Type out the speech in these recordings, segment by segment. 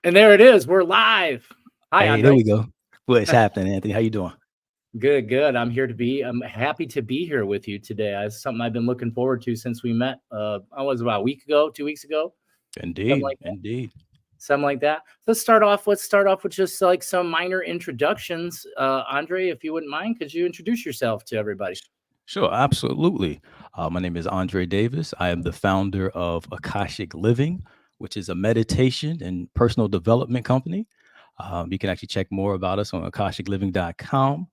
And there it is. We're live. Hi, Hey, there Andre. we go. What's happening, Anthony? How you doing? Good, good. I'm happy to be here with you today. It's something I've been looking forward to since we met. I was about a week ago, 2 weeks ago, something Indeed, like that. indeed. Something like that. Let's start off with just like some minor introductions. Andre, if you wouldn't mind, could you introduce yourself to everybody? Sure, absolutely. My name is Andre Davis. I am the founder of Akashic Living, which is a meditation and personal development company. You can actually check more about us on akashicliving.com.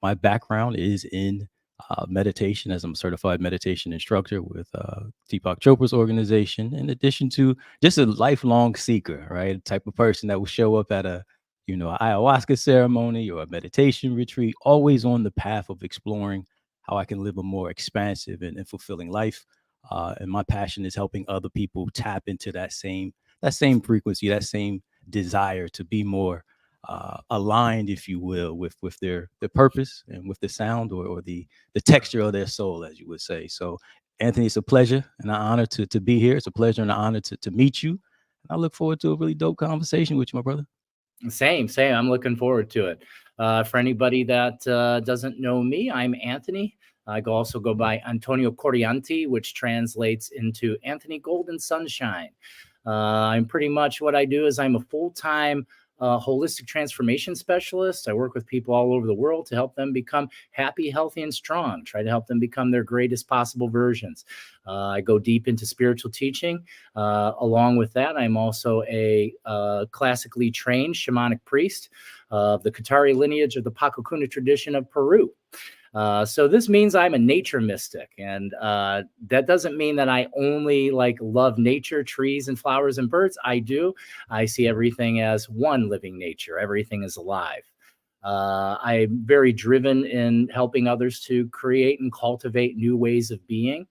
My background is in meditation, as I'm a certified meditation instructor with Deepak Chopra's organization, in addition to just a lifelong seeker, right? A type of person that will show up at a ayahuasca ceremony or a meditation retreat, always on the path of exploring how I can live a more expansive and fulfilling life. And my passion is helping other people tap into that same frequency, that same desire to be more aligned, if you will, with their purpose and with the sound or the texture of their soul, as you would say. So, Anthony, it's a pleasure and an honor to be here. It's a pleasure and an honor to meet you. And I look forward to a really dope conversation with you, my brother. Same, same. I'm looking forward to it. For anybody that doesn't know me, I'm Anthony. Also go by Antonio Corianti, which translates into Anthony Golden Sunshine. I'm pretty much what I do is I'm a full-time holistic transformation specialist. I work with people all over the world to help them become happy, healthy, and strong. Try to help them become their greatest possible versions. I go deep into spiritual teaching. Along with that, I'm also a classically trained shamanic priest of the Qatari lineage of the Pacacuna tradition of Peru. So this means I'm a nature mystic, and that doesn't mean that I only like love nature, trees and flowers and birds. I do. I see everything as one living nature. Everything is alive. I'm very driven in helping others to create and cultivate new ways of being.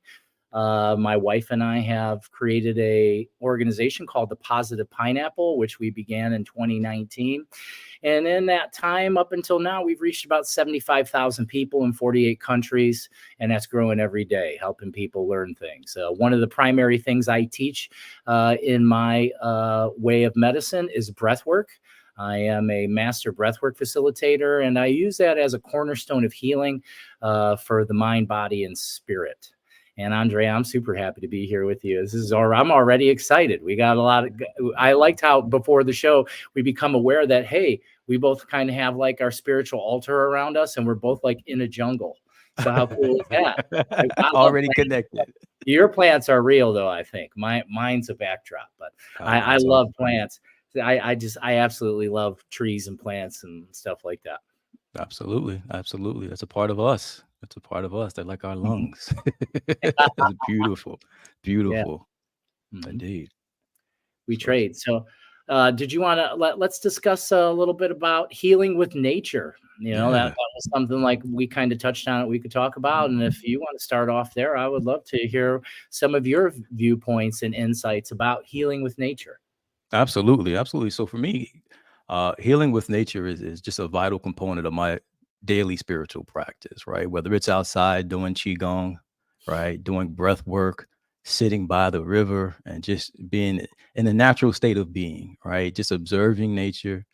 My wife and I have created a organization called the Positive Pineapple, which we began in 2019. And in that time, up until now, we've reached about 75,000 people in 48 countries, and that's growing every day, helping people learn things. One of the primary things I teach in my way of medicine is breath work. I am a master breathwork facilitator, and I use that as a cornerstone of healing for the mind, body, and spirit. And Andre, I'm super happy to be here with you. I'm already excited. We got a lot of, I liked how before the show, we become aware that, hey, we both kind of have like our spiritual altar around us and we're both like in a jungle. So how cool is that? I love Already plants. connected. Your plants are real though, I think. Mine's a backdrop, but I That's all. love plants. I absolutely love trees and plants and stuff like that. Absolutely, absolutely. That's a part of us. That's a part of us. They're like our Mhm. lungs. That's beautiful, Yeah. beautiful, Mhm. indeed. We So it's trade. So, did you want to let's discuss a little bit about healing with nature? That yeah. was something like we kind of touched on it. We could talk about, and if you want to start off there, I would love to hear some of your viewpoints and insights about healing with nature. Absolutely, absolutely. So for me, healing with nature is just a vital component of my daily spiritual practice, right? Whether it's outside doing qigong, right, doing breath work, sitting by the river, and just being in a natural state of being, right? Just observing nature,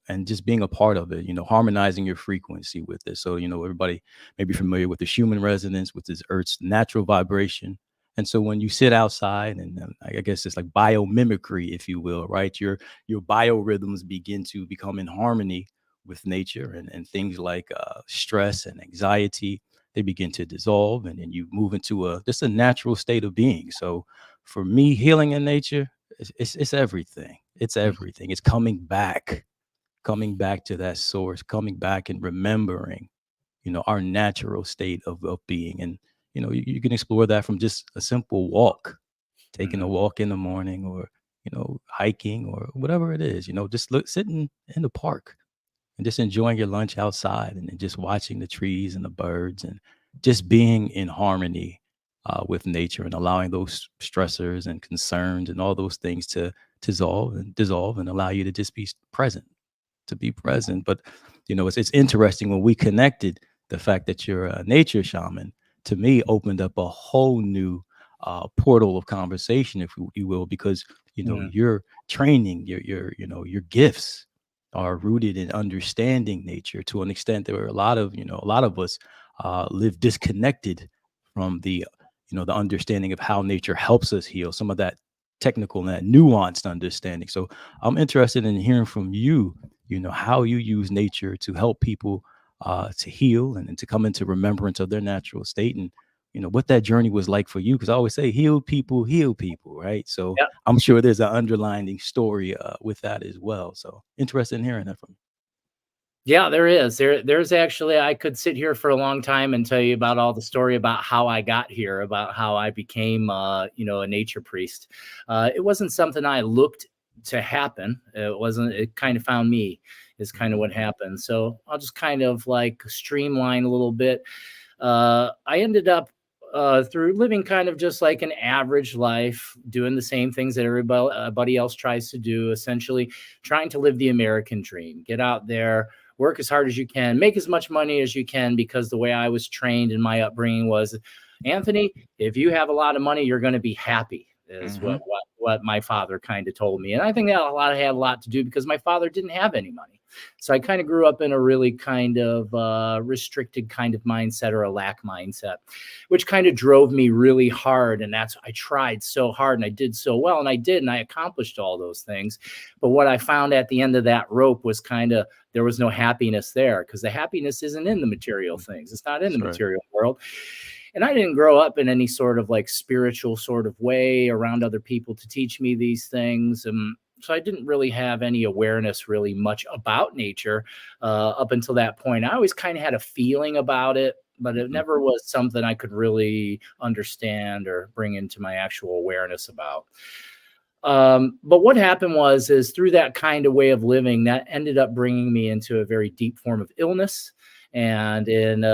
and just being a part of it. Harmonizing your frequency with it. So everybody may be familiar with the Schumann resonance, with this Earth's natural vibration. And so when you sit outside, and I guess it's like biomimicry, if you will, right? Your biorhythms begin to become in harmony with nature, and things like stress and anxiety, they begin to dissolve, and then you move into just a natural state of being. So for me, healing in nature, it's everything. It's everything. It's coming back to that source, coming back and remembering our natural state of being. And you can explore that from just a simple walk, taking a Mhm. walk in the morning, or hiking, or whatever it is. Just sitting in the park and just enjoying your lunch outside, and then just watching the trees and the birds, and just being in harmony with nature, and allowing those stressors and concerns and all those things to dissolve and allow you to just be present, to be present. But it's interesting when we connected. The fact that you're a nature shaman, to me, opened up a whole new portal of conversation, if you will, because your training, your gifts are rooted in understanding nature to an extent. There are a lot of us live disconnected from the understanding of how nature helps us heal, some of that technical and that nuanced understanding. So I'm interested in hearing from you, how you use nature to help people to heal and to come into remembrance of their natural state, and what that journey was like for you. Because I always say heal people, right? So Yeah. I'm sure there's an underlining story with that as well. So interested in hearing that from you. Yeah, there is. There's actually, I could sit here for a long time and tell you about all the story about how I got here, about how I became, a nature priest. It wasn't something I looked to happen. It wasn't. It kind of found me. Is kind of Mhm. what happened. So I'll just kind of like streamline a little bit. I ended up through living kind of just like an average life, doing the same things that everybody else tries to do, essentially trying to live the American dream, get out there, work as hard as you can, make as much money as you can, because the way I was trained in my upbringing was, Anthony, if you have a lot of money, you're going to be happy, is Mhm. what my father kind of told me. And I think that had a lot to do because my father didn't have any money. So I kind of grew up in a really kind of restricted kind of mindset, or a lack mindset, which kind of drove me really hard. And I tried so hard and I did so well, and I accomplished all those things. But what I found at the end of that rope was there was no happiness there, because the happiness isn't in the material things. It's not in the That's right. material world. And I didn't grow up in any sort of like spiritual sort of way around other people to teach me these things. So I didn't really have any awareness really much about nature up until that point. I always kind of had a feeling about it, but it Mhm. never was something I could really understand or bring into my actual awareness about. But what happened is through that kind of way of living, that ended up bringing me into a very deep form of illness, and in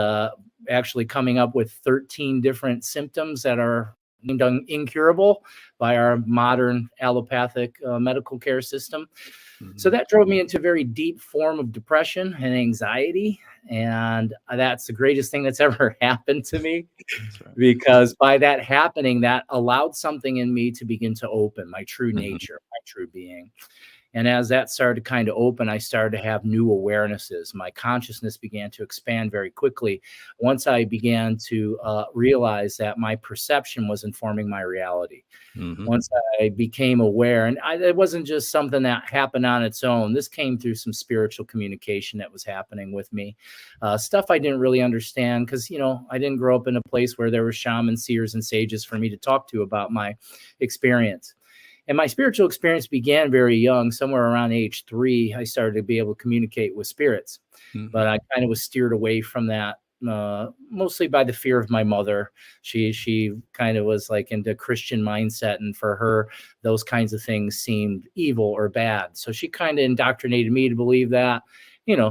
actually coming up with 13 different symptoms that are deemed incurable by our modern allopathic medical care system. So Mhm. that drove me into a very deep form of depression and anxiety. And that's the greatest thing that's ever happened to me, That's right. because by that happening, that allowed something in me to begin to open, my true Mhm. nature, my true being. And as that started to kind of open, I started to have new awarenesses. My consciousness began to expand very quickly once I began to realize that my perception was informing my reality. Mhm. Once I became aware, and it wasn't just something that happened on its own. This came through some spiritual communication that was happening with me, stuff I didn't really understand, because I didn't grow up in a place where there were shamans, seers, and sages for me to talk to about my experience. And my spiritual experience began very young, somewhere around age 3. I started to be able to communicate with spirits, but Mhm. I kind of was steered away from that, mostly by the fear of my mother. She kind of was like into Christian mindset, and for her, those kinds of things seemed evil or bad. So she kind of indoctrinated me to believe that.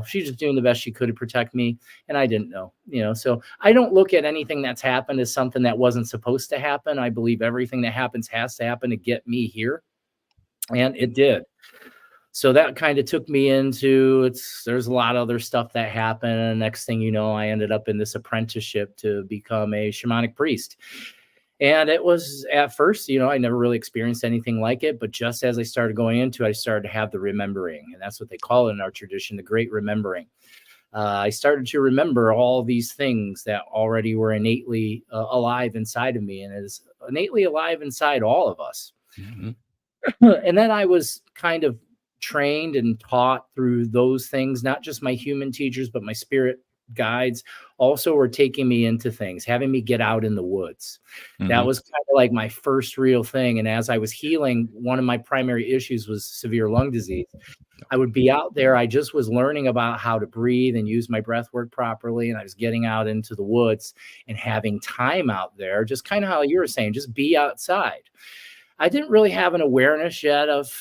She's just doing the best she could to protect me, and I didn't know. So I don't look at anything that's happened as something that wasn't supposed to happen. I believe everything that happens has to happen to get me here, and it did. So that kind of took me into there's a lot of other stuff that happened. And next thing you know, I ended up in this apprenticeship to become a shamanic priest. And it was at first, I never really experienced anything like it. But just as I started going into it, I started to have the remembering. And that's what they call it in our tradition, the great remembering. I started to remember all these things that already were innately alive inside of me, and is innately alive inside all of us. Mhm. And then I was kind of trained and taught through those things, not just my human teachers, but my spirit guides also were taking me into things, having me get out in the woods. That Mhm. was kind of like my first real thing. And as I was healing, one of my primary issues was severe lung disease. I would be out there. I just was learning about how to breathe and use my breath work properly. And I was getting out into the woods and having time out there, just kind of how you were saying, just be outside. I didn't really have an awareness yet of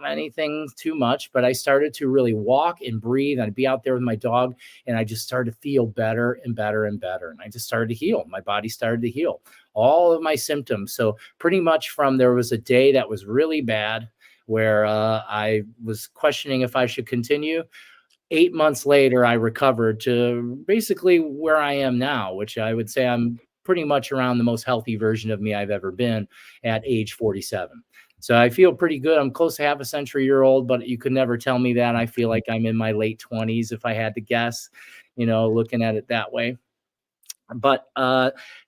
anything too much, but I started to really walk and breathe. I'd be out there with my dog, and I just started to feel better and better and better. And I just started to heal. My body started to heal all of my symptoms. So pretty much there was a day that was really bad where I was questioning if I should continue. 8 months later, I recovered to basically where I am now, which I would say I'm pretty much around the most healthy version of me I've ever been at age 47. So I feel pretty good. I'm close to half a century old, but you could never tell me that. I feel like I'm in my late 20s if I had to guess, looking at it that way. But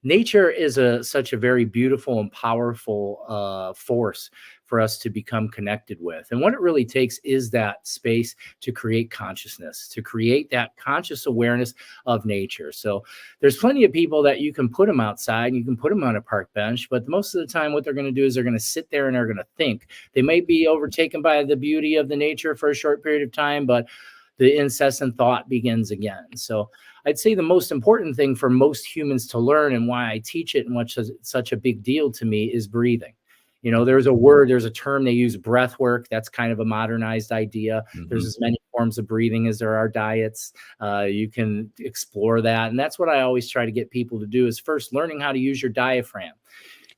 nature is such a very beautiful and powerful force for us to become connected with. And what it really takes is that space to create consciousness, to create that conscious awareness of nature. So there's plenty of people that you can put them outside and you can put them on a park bench, but most of the time what they're going to do is they're going to sit there and they're going to think. They may be overtaken by the beauty of the nature for a short period of time, but the incessant thought begins again. So I'd say the most important thing for most humans to learn, and why I teach it and what's such a big deal to me, is breathing. There's a term they use, breath work. That's kind of a modernized idea. There's as many forms of breathing as there are diets. You can explore that. And that's what I always try to get people to do, is first learning how to use your diaphragm.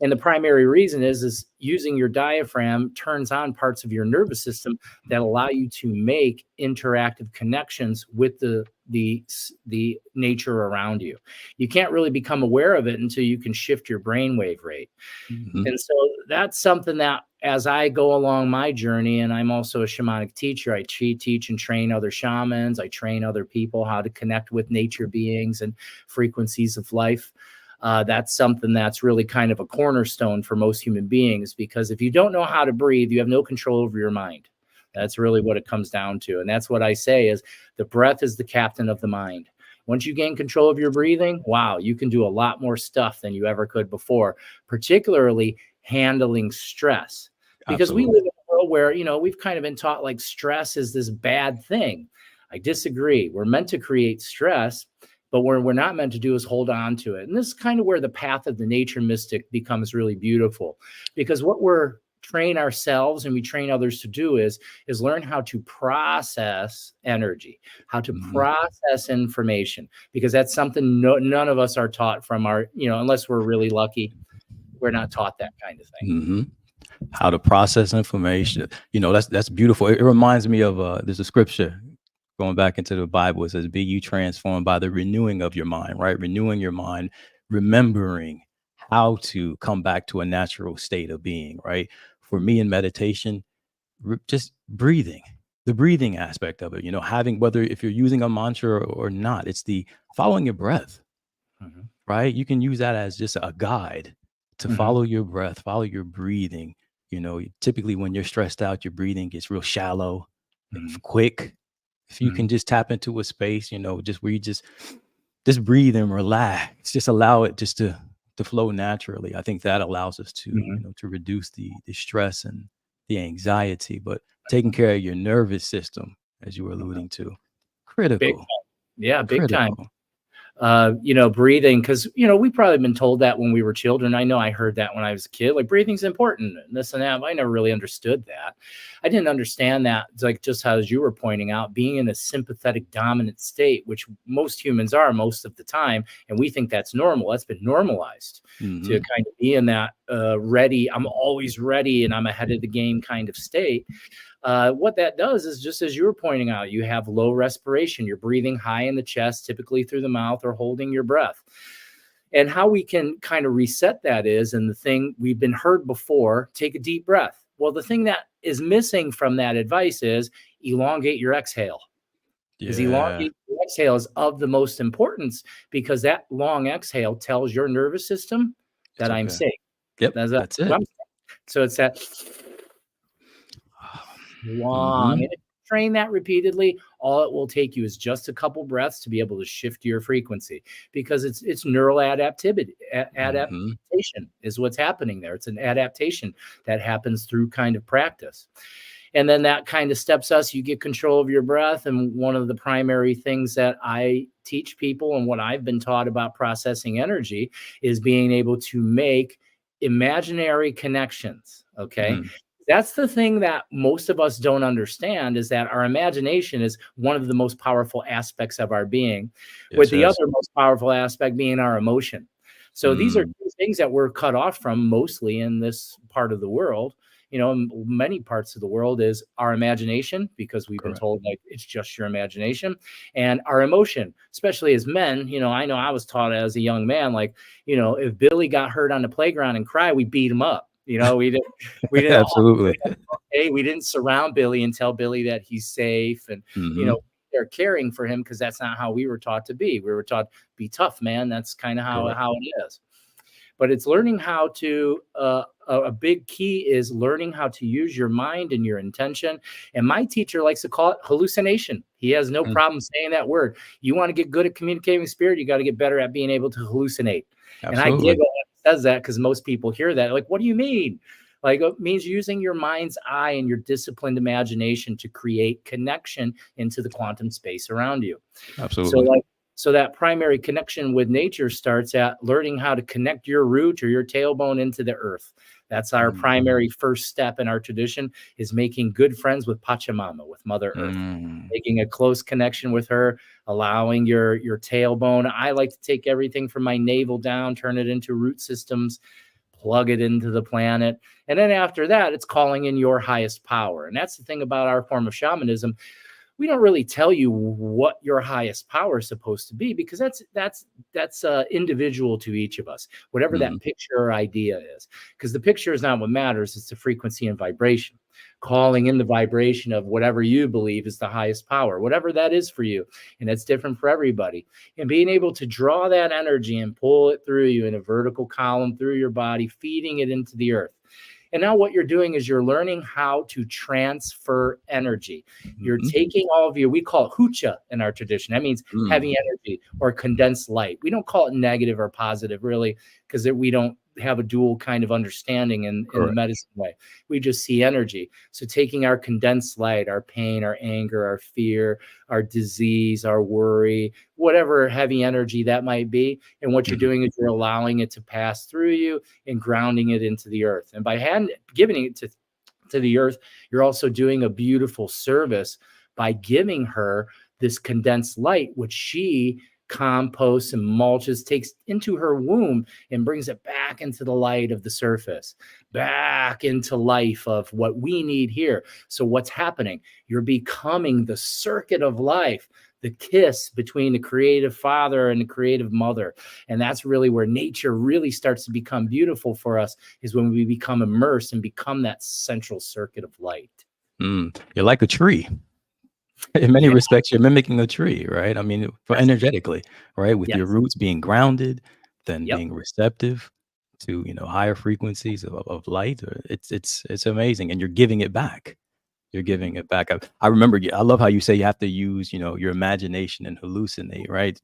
And the primary reason is using your diaphragm turns on parts of your nervous system that allow you to make interactive connections with the nature around you. You can't really become aware of it until you can shift your brainwave rate. And so that's something that, as I go along my journey, and I'm also a shamanic teacher, I teach and train other shamans. I train other people how to connect with nature beings and frequencies of life. That's something that's really kind of a cornerstone for most human beings, because if you don't know how to breathe, you have no control over your mind. That's really what it comes down to. And that's what I say is the breath is the captain of the mind. Once you gain control of your breathing, wow, you can do a lot more stuff than you ever could before, particularly handling stress. Because we live in a world where, we've kind of been taught like stress is this bad thing. I disagree. We're meant to create stress, but what we're not meant to do is hold on to it. And this is kind of where the path of the nature mystic becomes really beautiful, because what we're train ourselves and we train others to do is learn how to process energy, how to process information, because that's something none of us are taught from our, unless we're really lucky, we're not taught that kind of thing. How to process information. That's beautiful. It reminds me of there's a scripture going back into the Bible. It says, be you transformed by the renewing of your mind, right? Renewing your mind, remembering how to come back to a natural state of being, right? For me in meditation, just breathing, the breathing aspect of it, having, whether if you're using a mantra or not, it's the following your breath, right? You can use that as just a guide to follow your breath, follow your breathing. Typically when you're stressed out, your breathing gets real shallow and quick. If you can just tap into a space, just where you just breathe and relax, just allow it just to flow naturally. I think that allows us to, to reduce the stress and the anxiety, but taking care of your nervous system, as you were alluding to, critical. Big time. Yeah, big time. Breathing, because, we've probably been told that when we were children. I know I heard that when I was a kid, like breathing's important and this and that. I never really understood that. I didn't understand that, like just how, as you were pointing out, being in a sympathetic dominant state, which most humans are most of the time. And we think that's normal. That's been normalized to kind of be in that ready. I'm always ready and I'm ahead of the game kind of state. What that does is, just as you were pointing out, you have low respiration. You're breathing high in the chest, typically through the mouth, or holding your breath. And how we can kind of reset that is, and the thing we've been heard before, take a deep breath. Well, the thing that is missing from that advice is elongate your exhale. Because elongate your exhale is of the most importance, because that long exhale tells your nervous system that I'm safe. Yep, that's it. So it's that long. And if you train that repeatedly, all it will take you is just a couple breaths to be able to shift your frequency, because it's neural adaptation is what's happening there. It's an adaptation that happens through kind of practice. And then that kind of steps us, you get control of your breath. And one of the primary things that I teach people, and what I've been taught about processing energy, is being able to make imaginary connections. Okay. That's the thing that most of us don't understand, is that our imagination is one of the most powerful aspects of our being, with the other most powerful aspect being our emotion. So these are two things that we're cut off from mostly in this part of the world. in many parts of the world is our imagination, because we've been Correct. told like it's just your imagination, and our emotion, especially as men. I know I was taught as a young man, like, if Billy got hurt on the playground and cried, we beat him up. We didn't Absolutely. hey, we didn't surround Billy and tell Billy that he's safe, and Hmm. they're caring for him, because that's not how we were taught to be. We were taught, be tough, man. That's kind of how Correct. it is. But it's learning how to a big key is learning how to use your mind and your intention. And my teacher likes to call it hallucination. He has no Mm, problem saying that word. You want to get good at communicating with spirit, you got to get better at being able to hallucinate. And I absolutely. giggle when he says that, because most people hear that like, what do you mean? Like, it means using your mind's eye and your disciplined imagination to create connection into the quantum space around you. So Absolutely. like, so that primary connection with nature starts at learning how to connect your root or your tailbone into the earth. That's our Mm, primary first step in our tradition, is making good friends with Pachamama, with Mother Earth, mm, making a close connection with her, allowing your tailbone. I like to take everything from my navel down, turn it into root systems, plug it into the planet. And then after that, it's calling in your highest power. And that's the thing about our form of shamanism. We don't really tell you what your highest power is supposed to be, because that's individual to each of us, whatever mm, that picture or idea is, because the picture is not what matters. It's the frequency and vibration, calling in the vibration of whatever you believe is the highest power, whatever that is for you. And it's different for everybody, and being able to draw that energy and pull it through you in a vertical column through your body, feeding it into the earth. And now what you're doing is you're learning how to transfer energy. You're mhm, taking all of we call it hucha in our tradition. That means mm. heavy energy or condensed light. We don't call it negative or positive, really, because we don't have a dual kind of understanding in the Correct. medicine way. We just see energy. So taking our condensed light, our pain, our anger, our fear, our disease, our worry, whatever heavy energy that might be, and what you're Mhm, doing is you're allowing it to pass through you and grounding it into the earth. And by giving it to the earth, you're also doing a beautiful service by giving her this condensed light, which she composts and mulches, takes into her womb and brings it back into the light of the surface, back into life of what we need here. So what's happening? You're becoming the circuit of life, the kiss between the creative father and the creative mother. And that's really where nature really starts to become beautiful for us, is when we become immersed and become that central circuit of light. mm. You're like a tree. In many Yeah. respects, you're mimicking a tree, right? I mean, for Yes. energetically, right? With your Yes. roots being grounded, then Yep. being receptive to, higher frequencies of light. It's amazing, and you're giving it back. You're Mhm. giving it back. I remember. I love how you say you have to use, your imagination and hallucinate, right?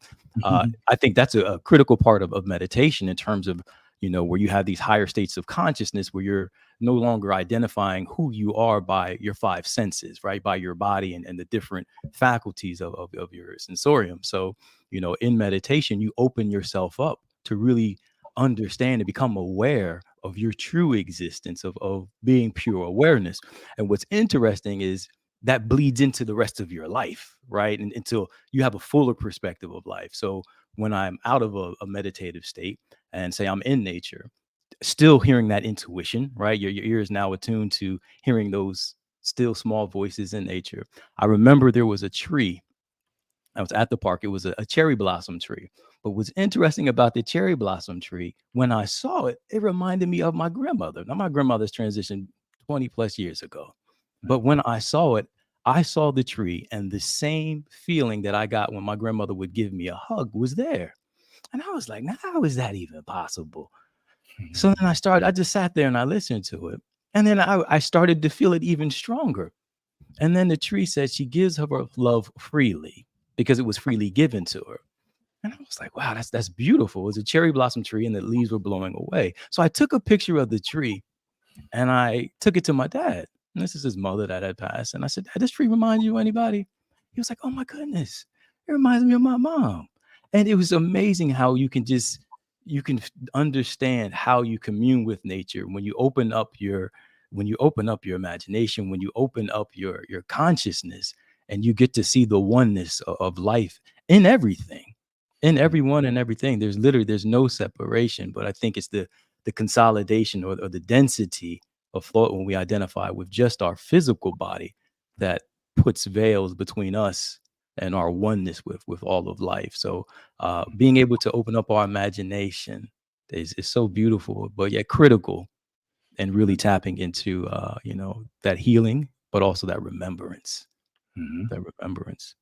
I think that's a critical part of meditation in terms of, where you have these higher states of consciousness where you're no longer identifying who you are by your five senses, right? By your body and the different faculties of your sensorium. So, in meditation, you open yourself up to really understand and become aware of your true existence, of being pure awareness. And what's interesting is that bleeds into the rest of your life, right? And until you have a fuller perspective of life. So when I'm out of a meditative state and say I'm in nature, still hearing that intuition, right? Your ear is now attuned to hearing those still small voices in nature. I remember there was a tree. I was at the park. It was a cherry blossom tree. But what's interesting about the cherry blossom tree, when I saw it, it reminded me of my grandmother. Now, my grandmother's transitioned 20 plus years ago. But when I saw the tree, and the same feeling that I got when my grandmother would give me a hug was there. And I was like, now, how is that even possible? So then I just sat there and I listened to it. And then I started to feel it even stronger. And then the tree said she gives her love freely because it was freely given to her. And I was like, wow, that's beautiful. It was a cherry blossom tree and the leaves were blowing away. So I took a picture of the tree and I took it to my dad. And this is his mother that had passed. And I said, Dad, does this tree remind you of anybody? He was like, oh my goodness. It reminds me of my mom. And it was amazing how you can understand how you commune with nature when you open up your imagination, when you open up your consciousness, and you get to see the oneness of life in everything, in everyone and everything. There's no separation. But I think it's the consolidation or the density of thought when we identify with just our physical body that puts veils between us and our oneness with all of life. So being able to open up our imagination is so beautiful, but yet critical, and really tapping into that healing, but also that remembrance. Mhm. That remembrance.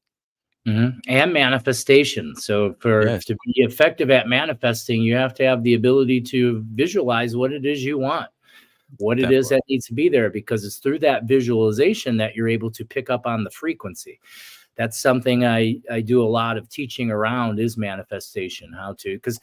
And manifestation. So Yes, to be effective at manifesting, you have to have the ability to visualize what it is you want, what it that is part. that needs to be there, because it's through that visualization that you're able to pick up on the frequency. That's something I do a lot of teaching around, is manifestation, how to, because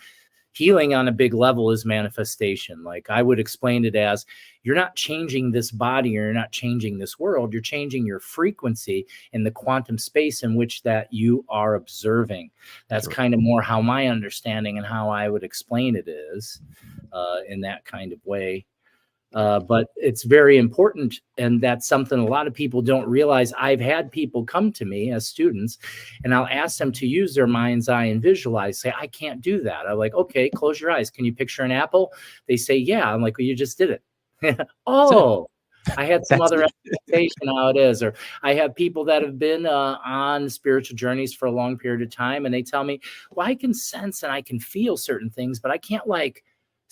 healing on a big level is manifestation. Like, I would explain it as, you're not changing this body, or you're not changing this world, you're changing your frequency in the quantum space in which that you are observing. That's Correct. kind of more how my understanding and how I would explain it is, in that kind of way. But it's very important, and that's something a lot of people don't realize. I've had people come to me as students, and I'll ask them to use their mind's eye and visualize. Say, I can't do that. I'm like, okay, close your eyes. Can you picture an apple? They say, yeah. I'm like, well, you just did it. That's it. Oh, I had some That's other it. expectation how it is. Or I have people that have been on spiritual journeys for a long period of time, and they tell me, well, I can sense and I can feel certain things, but I can't like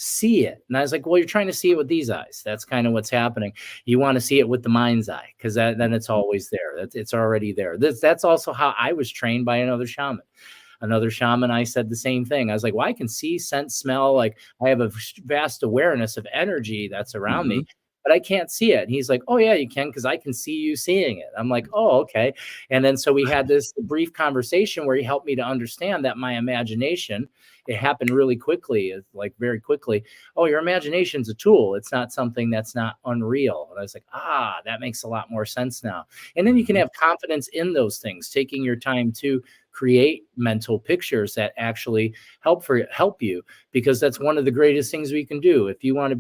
see it. And I was like, well, you're trying to see it with these eyes. That's kind of what's happening. You want to see it with the mind's eye, because then it's always there. It's already there. That's also how I was trained by another shaman. I said the same thing. I was like, well, I can see, sense, smell. Like, I have a vast awareness of energy that's around Hmm. me, but I can't see it. And he's like, oh yeah, you can, because I can see you seeing it. I'm like, oh, okay. And then so we had this brief conversation where he helped me to understand that my imagination, it happened really quickly, like very quickly. Oh, your imagination's a tool. It's not something that's not unreal. And I was like, that makes a lot more sense now. And then you can Hmm. have confidence in those things, taking your time to create mental pictures that actually help you, because that's one of the greatest things we can do. If you want to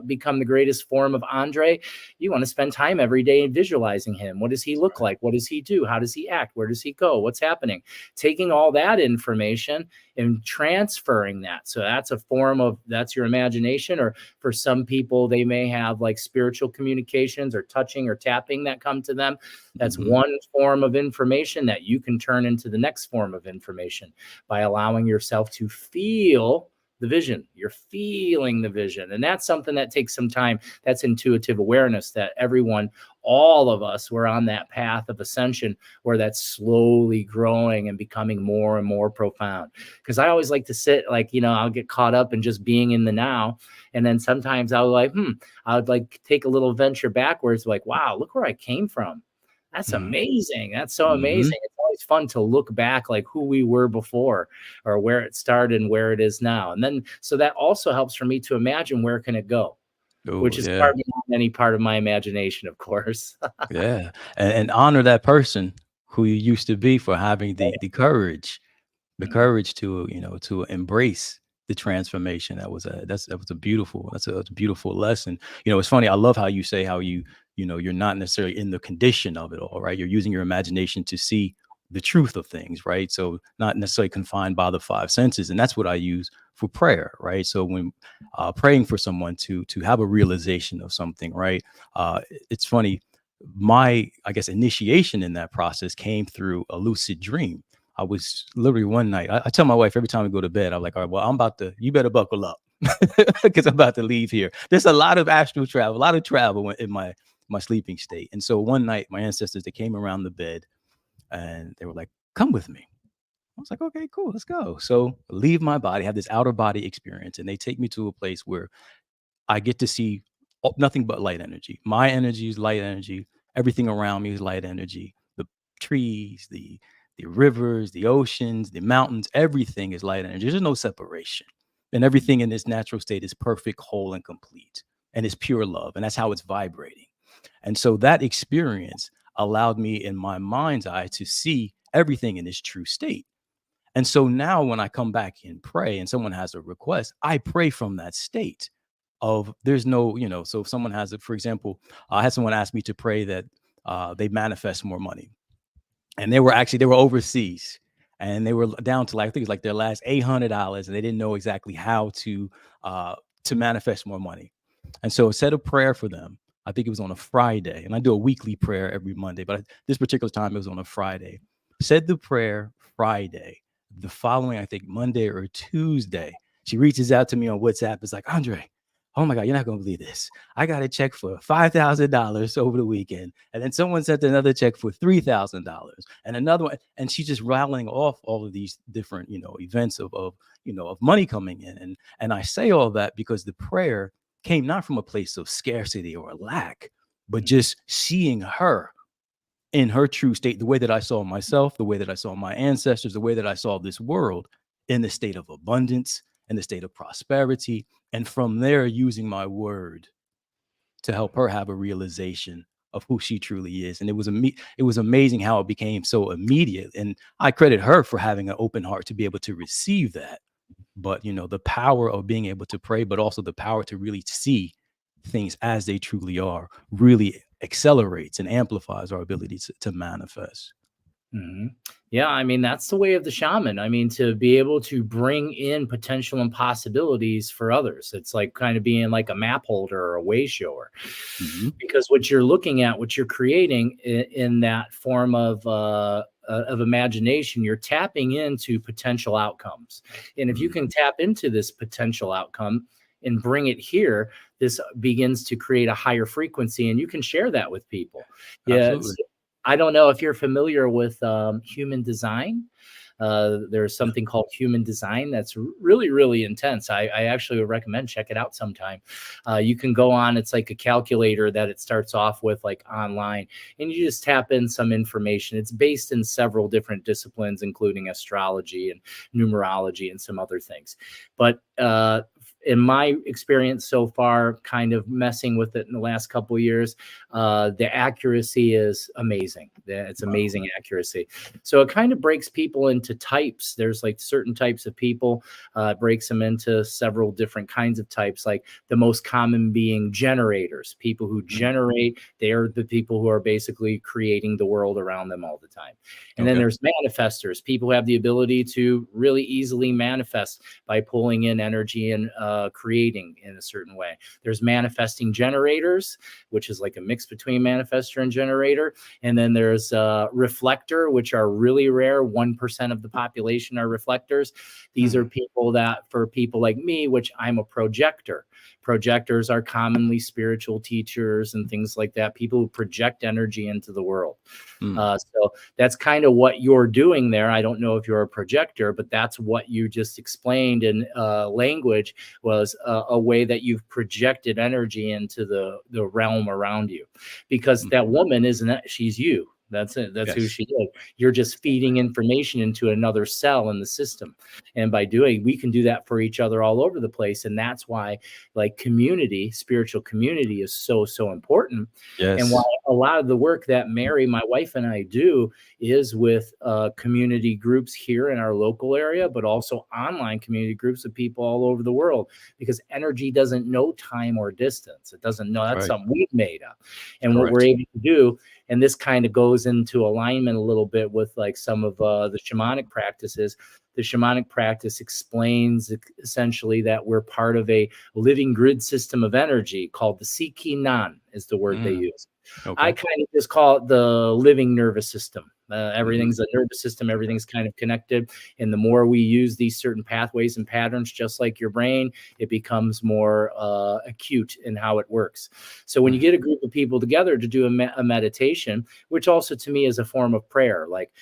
become the greatest form of Andre, you want to spend time every day visualizing him. What does he look like? What does he do? How does he act? Where does he go? What's happening? Taking all that information and transferring that. So that's your imagination. Or for some people, they may have like spiritual communications or touching or tapping that come to them. That's Hmm. one form of information that you can turn into the next form of information by allowing yourself to feel the vision. You're feeling the vision. And that's something that takes some time. That's intuitive awareness that all of us, we're on that path of ascension where that's slowly growing and becoming more and more profound. Because I always like to sit, like, I'll get caught up in just being in the now. And then sometimes I would like take a little venture backwards, like, wow, look where I came from. That's Hmm. amazing. That's so Hmm. amazing. It's always fun to look back, like who we were before, or where it started and where it is now. And then, so that also helps for me to imagine where can it go, Oh which is yeah, far beyond any part of my imagination, of course. yeah, and honor that person who you used to be for having the courage, Mhm. to to embrace the transformation. That was a beautiful, that's a beautiful lesson. It's funny, I love how you say how you're not necessarily in the condition of it all, right? You're using your imagination to see the truth of things, right? So not necessarily confined by the five senses. And that's what I use for prayer, right? So when praying for someone to have a realization of something, right? It's funny, my, I guess, initiation in that process came through a lucid dream. I was literally one night. I tell my wife every time we go to bed, I'm like, all right, well, you better buckle up because I'm about to leave here. There's a lot of astral travel, a lot of travel in my sleeping state. And so one night, my ancestors, they came around the bed and they were like, come with me. I was like, okay, cool, let's go. So leave my body, have this outer body experience. And they take me to a place where I get to see nothing but light energy. My energy is light energy. Everything around me is light energy. The trees, the rivers, the oceans, the mountains, everything is light energy. There's no separation. And everything in this natural state is perfect, whole, and complete. And it's pure love. And that's how it's vibrating. And so that experience allowed me in my mind's eye to see everything in its true state. And so now when I come back and pray and someone has a request, I pray from that state of there's no, so if someone has it, for example, I had someone ask me to pray that they manifest more money. And they were overseas and they were down to like, I think it's like their last $800 and they didn't know exactly how to manifest more money. And so I said a prayer for them. I think it was on a Friday, and I do a weekly prayer every Monday, but this particular time it was on a Friday. Said the prayer Friday. The following, I think Monday or Tuesday, she reaches out to me on WhatsApp. It's like, Andre, oh my God, you're not going to believe this. I got a check for $5,000 over the weekend. And then someone sent another check for $3,000 and another one. And she's just rattling off all of these different, events of money coming in. And I say all that because the prayer came not from a place of scarcity or lack, but just seeing her in her true state, the way that I saw myself, the way that I saw my ancestors, the way that I saw this world in the state of abundance, in the state of prosperity. And from there, using my word to help her have a realization of who she truly is. And it was amazing how it became so immediate. And I credit her for having an open heart to be able to receive that. But, the power of being able to pray, but also the power to really see things as they truly are, really accelerates and amplifies our ability to manifest. Mm-hmm. Yeah, I mean, that's the way of the shaman. I mean, to be able to bring in potential impossibilities for others. It's like kind of being like a map holder or a way shower. Mm-hmm. Because what you're looking at, what you're creating in that form of imagination, you're tapping into potential outcomes. And if you can tap into this potential outcome and bring it here, this begins to create a higher frequency, and you can share that with people. Yeah. Absolutely. I don't know if you're familiar with human design. There's something called human design that's really, really intense. I actually would recommend check it out sometime. You can go on. It's like a calculator that it starts off with like online, and you just tap in some information. It's based in several different disciplines, including astrology and numerology and some other things. But in my experience so far, kind of messing with it in the last couple of years, the accuracy is amazing. It's amazing accuracy. So it kind of breaks people into types. There's like certain types of people, breaks them into several different kinds of types, like the most common being generators. People who generate, they're the people who are basically creating the world around them all the time. And then there's manifestors, people who have the ability to really easily manifest by pulling in energy and creating in a certain way. There's manifesting generators, which is like a mix between manifestor and generator. And then there's reflector, which are really rare. 1% of the population are reflectors. These are people that, for people like me, which I'm a projector. Projectors are commonly spiritual teachers and things like that, people who project energy into the world. So that's kind of what you're doing there. I don't know if you're a projector, but that's what you just explained in language, was a way that you've projected energy into the realm around you. Because that woman isn't, she's you. That's it. That's who she is. You're just feeding information into another cell in the system. And by doing, we can do that for each other all over the place. And that's why like community, spiritual community is so, so important. And why a lot of the work that Mary, my wife, and I do is with community groups here in our local area, but also online community groups of people all over the world, because energy doesn't know time or distance. It doesn't know. That's something we've made up. And what we're able to do, and this kind of goes into alignment a little bit with like some of the shamanic practices. The shamanic practice explains essentially that we're part of a living grid system of energy called the Sikinan is the word they use. I kind of just call it the living nervous system. Everything's a nervous system. Everything's kind of connected. And the more we use these certain pathways and patterns, just like your brain, it becomes more acute in how it works. So when you get a group of people together to do a meditation, which also to me is a form of prayer, like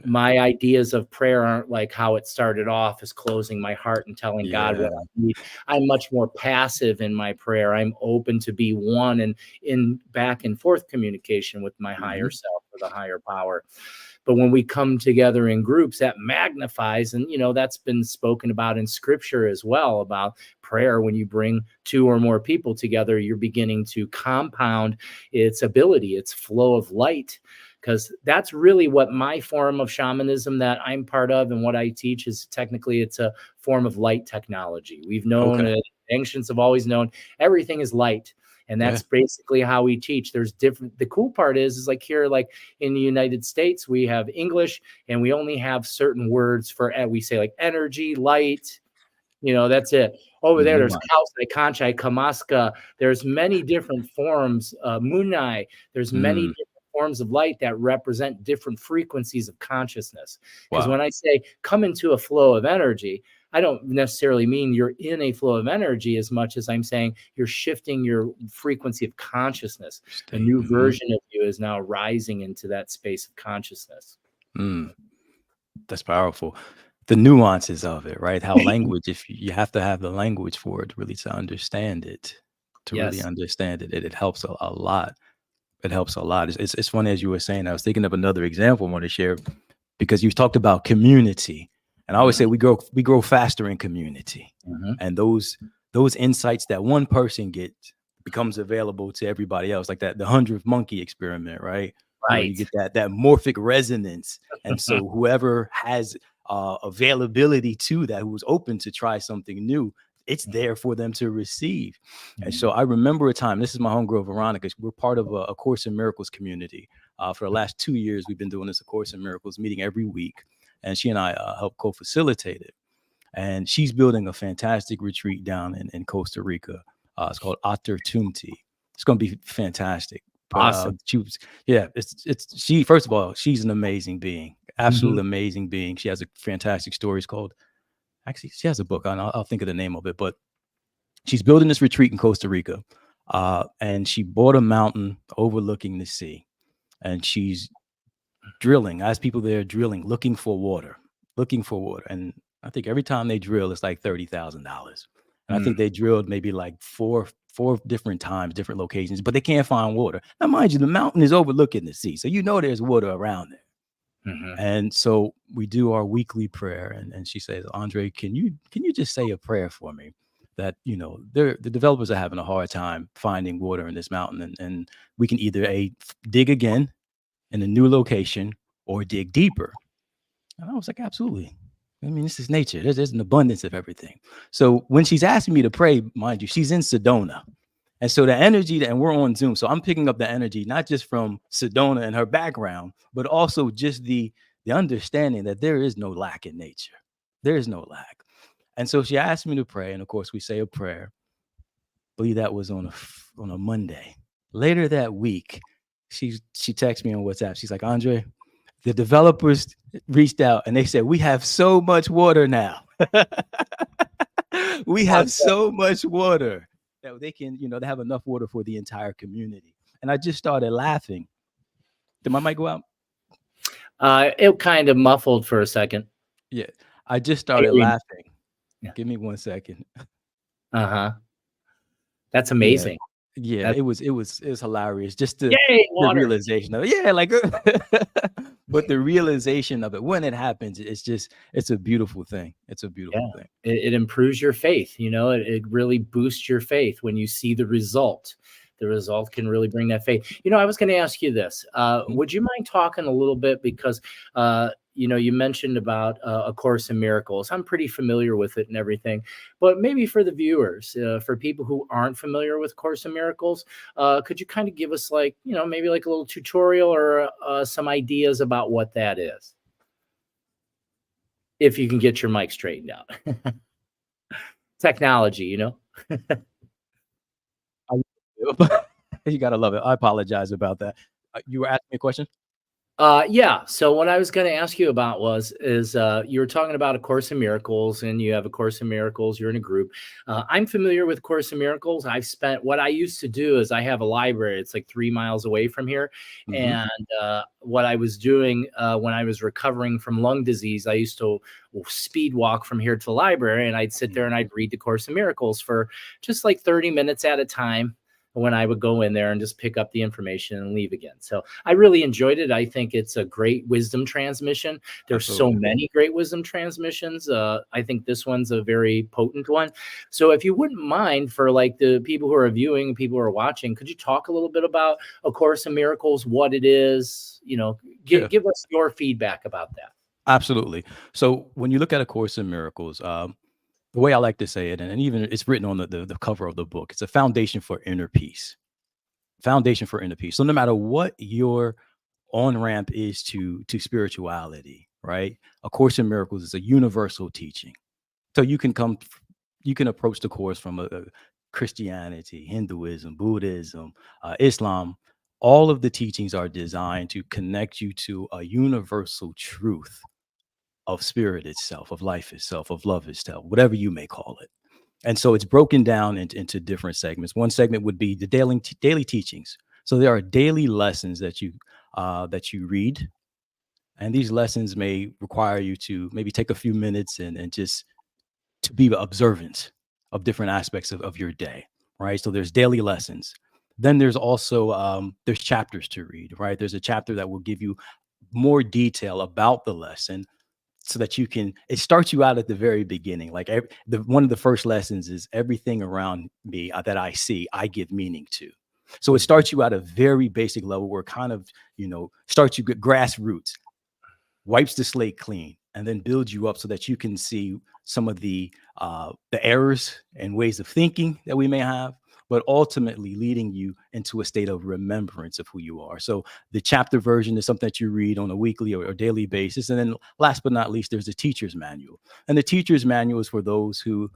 my ideas of prayer aren't like how it started off as closing my heart and telling God what I need. I'm much more passive in my prayer. I'm open to be one and in back and forth communication with my higher self or the higher power. But when we come together in groups, that magnifies, and that's been spoken about in scripture as well, about prayer. When you bring two or more people together, you're beginning to compound its ability, its flow of light. Because that's really what my form of shamanism that I'm part of and what I teach is, technically it's a form of light technology. We've known, ancients have always known everything is light. And that's basically how we teach. There's different, the cool part is like here, like in the United States, we have English and we only have certain words for, we say like energy, light, that's it. Over The there, there's nuance. Kausai, Kanchai, Kamaska. There's many different forms, Munai. There's many Mm, different forms of light that represent different frequencies of consciousness. Because wow. when I say come into a flow of energy, I don't necessarily mean you're in a flow of energy as much as I'm saying you're shifting your frequency of consciousness. A State. new version of you is now rising into that space of consciousness. Mm, that's powerful. The nuances of it, right? How language, if you have to have the language for it really to understand it, Yes. it helps a lot. It helps a lot. It's funny as you were saying. I was thinking of another example I want to share because you talked about community, and I always say we grow faster in community, Mm-hmm. and those insights that one person gets becomes available to everybody else, like the 100th monkey experiment, right? Where you Right. get that morphic resonance, and so whoever has availability to that, who's open to try something new, it's there for them to receive. And so I remember a time, this is my homegirl, Veronica. We're part of a Course in Miracles community. For the last 2 years, we've been doing this A Course in Miracles meeting every week. And she and I help co-facilitate it. And she's building a fantastic retreat down in Costa Rica. It's called Ater Tumti. It's going to be fantastic. But Awesome. she, first of all, she's an amazing being, absolutely Mm-hmm. amazing being. She has a fantastic story. It's called, actually, she has a book. I'll think of the name of it, but she's building this retreat in Costa Rica. And she bought a mountain overlooking the sea, and she's drilling, as people there drilling, looking for water. And I think every time they drill, it's like $30,000. And I think they drilled maybe like four different times, different locations, but they can't find water. Now, mind you, the mountain is overlooking the sea, so there's water around there. Mm-hmm. And so we do our weekly prayer, and she says, Andre, can you just say a prayer for me? That the developers are having a hard time finding water in this mountain, and we can either dig again in a new location or dig deeper. And I was like, absolutely. I mean, this is nature. There's an abundance of everything. So when she's asking me to pray, mind you, she's in Sedona. And so the energy and we're on Zoom. So I'm picking up the energy, not just from Sedona and her background, but also just the understanding that there is no lack in nature. There is no lack. And so she asked me to pray. And of course, we say a prayer. I believe that was on a Monday. Later that week, she texted me on WhatsApp. She's like, Andre, the developers reached out and they said, we have so much water now. We have Awesome. so much water that they can, they have enough water for the entire community. And I just started laughing. Did my mic go out? It kind of muffled for a second. Yeah. I just started laughing. Yeah. Give me 1 second. Uh-huh. That's Yeah. amazing. Yeah, it was hilarious. Just Yay, the water. realization of it. Yeah, like but the realization of it when it happens, it's a beautiful thing. It's a beautiful thing. It improves your faith. It really boosts your faith when you see the result. The result can really bring that faith. I was going to ask you this. Would you mind talking a little bit because you mentioned about A Course in Miracles. I'm pretty familiar with it and everything, but maybe for the viewers, for people who aren't familiar with Course in Miracles, could you kind of give us maybe like a little tutorial or some ideas about what that is? If you can get your mic straightened out. Technology. You gotta love it. I apologize about that. You were asking me a question? Yeah. So what I was going to ask you about is you were talking about A Course in Miracles, and you have A Course in Miracles. You're in a group. I'm familiar with Course in Miracles. What I used to do is I have a library. It's like 3 miles away from here. And what I was doing when I was recovering from lung disease, I used to speed walk from here to the library, and I'd sit there and I'd read the Course in Miracles for just like 30 minutes at a time, when I would go in there and just pick up the information and leave again. So I really enjoyed it. I think it's a great wisdom transmission. There's so many great wisdom transmissions. I think this one's a very potent one. So if you wouldn't mind, for like the people who are viewing, people who are watching, could you talk a little bit about A Course in Miracles, what it is? Give us your feedback about that. Absolutely. So when you look at A Course in Miracles, the way I like to say it, and even it's written on the cover of the book, it's a foundation for inner peace. Foundation for inner peace. So no matter what your on-ramp is to spirituality, right? A Course in Miracles is a universal teaching. So you can come you can approach the course from a Christianity, Hinduism, Buddhism, Islam. All of the teachings are designed to connect you to a universal truth of spirit itself, of life itself, of love itself, whatever you may call it. And so it's broken down into different segments. One segment would be the daily teachings. So there are daily lessons that you read, and these lessons may require you to maybe take a few minutes and just to be observant of different aspects of your day, right? So there's daily lessons. Then there's also there's chapters to read, right? There's a chapter that will give you more detail about the lesson so that you can, it starts you out at the very beginning. Like one of the first lessons is everything around me that I see, I give meaning to. So it starts you at a very basic level where kind of, starts you get grassroots, wipes the slate clean, and then builds you up so that you can see some of the errors and ways of thinking that we may have, but ultimately leading you into a state of remembrance of who you are. So the chapter version is something that you read on a weekly or daily basis. And then last but not least, there's the teacher's manual. And the teacher's manual is for those who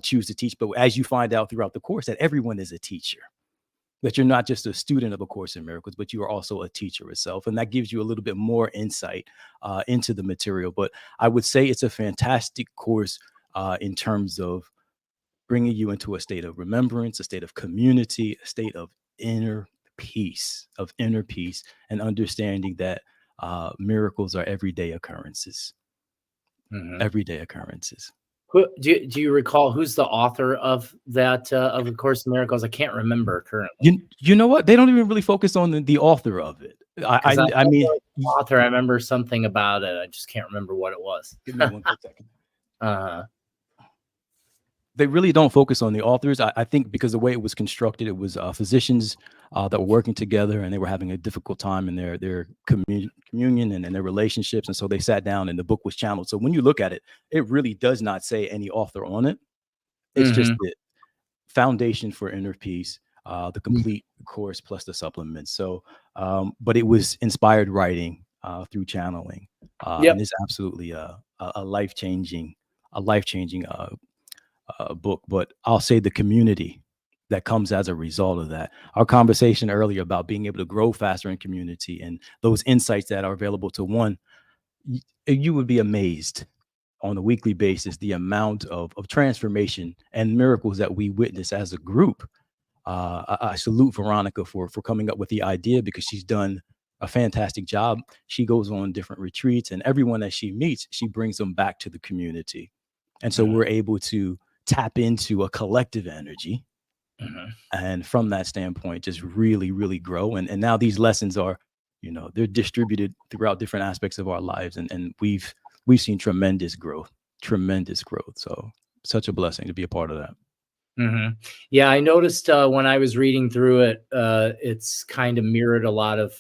choose to teach. But as you find out throughout the course, that everyone is a teacher, that you're not just a student of A Course in Miracles, but you are also a teacher itself. And that gives you a little bit more insight into the material. But I would say it's a fantastic course in terms of bringing you into a state of remembrance, a state of community, a state of inner peace, and understanding that miracles are everyday occurrences. Everyday occurrences. Do you recall who's the author of that of A Course in Miracles? I can't remember currently. You know what? They don't even really focus on the author of it. I mean, the author. I remember something about it. I just can't remember what it was. Give me one quick second. They really don't focus on the authors. I think because the way it was constructed, it was physicians that were working together, and they were having a difficult time in their communion and in their relationships. And so they sat down and the book was channeled. So when you look at it, it really does not say any author on it. It's just the foundation for inner peace, the complete course plus the supplements. So, but it was inspired writing through channeling. And it's absolutely a life-changing book. But I'll say the community that comes as a result of that. Our conversation earlier about being able to grow faster in community and those insights that are available to one, you would be amazed on a weekly basis the amount of transformation and miracles that we witness as a group. I salute Veronica for coming up with the idea, because she's done a fantastic job. She goes on different retreats, and everyone that she meets, she brings them back to the community. And so we're able to tap into a collective energy. And from that standpoint, just really, really grow. And now these lessons are, they're distributed throughout different aspects of our lives. And we've seen tremendous growth. So such a blessing to be a part of that. Yeah, I noticed when I was reading through it, it's kind of mirrored a lot of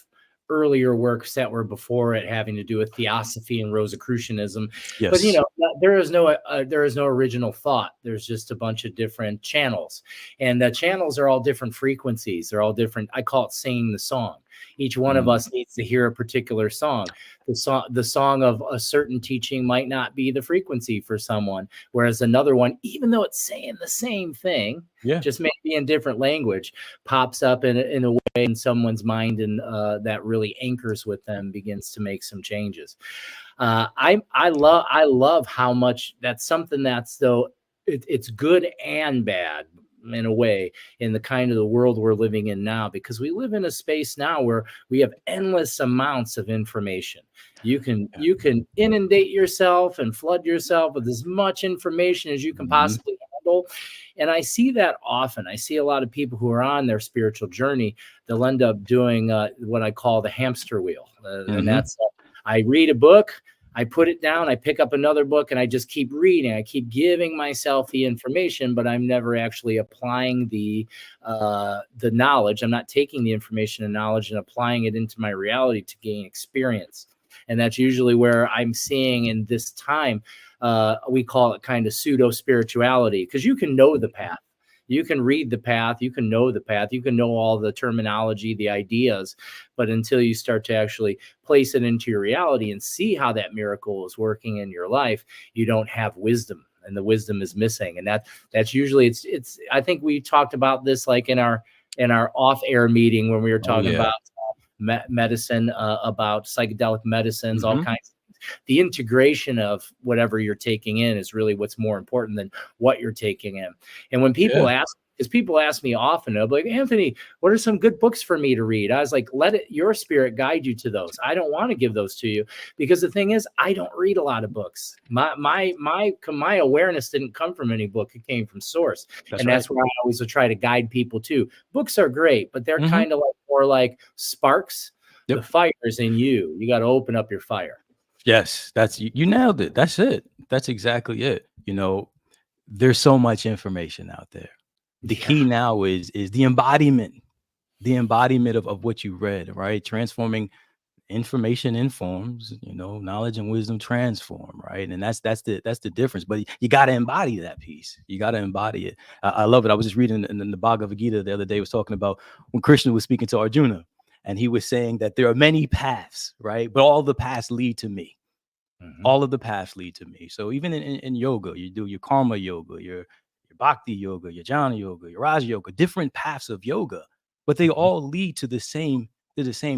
earlier works that were before it, having to do with theosophy and Rosicrucianism. Yes. But there is no original thought. There's just a bunch of different channels, and the channels are all different frequencies. They're all different. I call it singing the song. Each one of us needs to hear a particular song. The song of a certain teaching might not be the frequency for someone, whereas another one, even though it's saying the same thing, just maybe in different language, pops up in a way in someone's mind, and that really anchors with them, begins to make some changes. I love how much that's something that's, though it's good and bad in a way, in the kind of the world we're living in now, because we live in a space now where we have endless amounts of information. You can inundate yourself and flood yourself with as much information as you can possibly handle. And I see that often. I see a lot of people who are on their spiritual journey, they'll end up doing what I call the hamster wheel. And that's, I read a book, I put it down, I pick up another book, and I just keep reading. I keep giving myself the information, but I'm never actually applying the knowledge. I'm not taking the information and knowledge and applying it into my reality to gain experience. And that's usually where I'm seeing in this time, we call it kind of pseudo spirituality, because you can know the path. You can read the path, you can know the path, you can know all the terminology, the ideas, but until you start to actually place it into your reality and see how that miracle is working in your life, you don't have wisdom. and the wisdom is missing. And that's usually it's I think we talked about this like in our off-air meeting when we were talking about medicine, about psychedelic medicines, all kinds of things. The integration of whatever you're taking in is really what's more important than what you're taking in. And when people ask, because people ask me often, they'll be like, Anthony, what are some good books for me to read? I was like, let your spirit guide you to those. I don't want to give those to you, because the thing is, I don't read a lot of books. My awareness didn't come from any book. It came from source. That's where I always will try to guide people to. Books are great, but they're kind of like more like sparks. The fire's in you. You got to open up your fire. Yes, you nailed it. That's it. That's exactly it. You know, there's so much information out there. The key now is the embodiment of what you read, right? Transforming information informs, you know, knowledge and wisdom transform, right? And that's the difference. But you got to embody that piece. You got to embody it. I love it. I was just reading in the Bhagavad Gita the other day, was talking about when Krishna was speaking to Arjuna, and he was saying that there are many paths, right? But all the paths lead to me. All of the paths lead to me. So even in yoga, you do your karma yoga, your bhakti yoga, your jnana yoga, your raja yoga, different paths of yoga, but they all lead to the same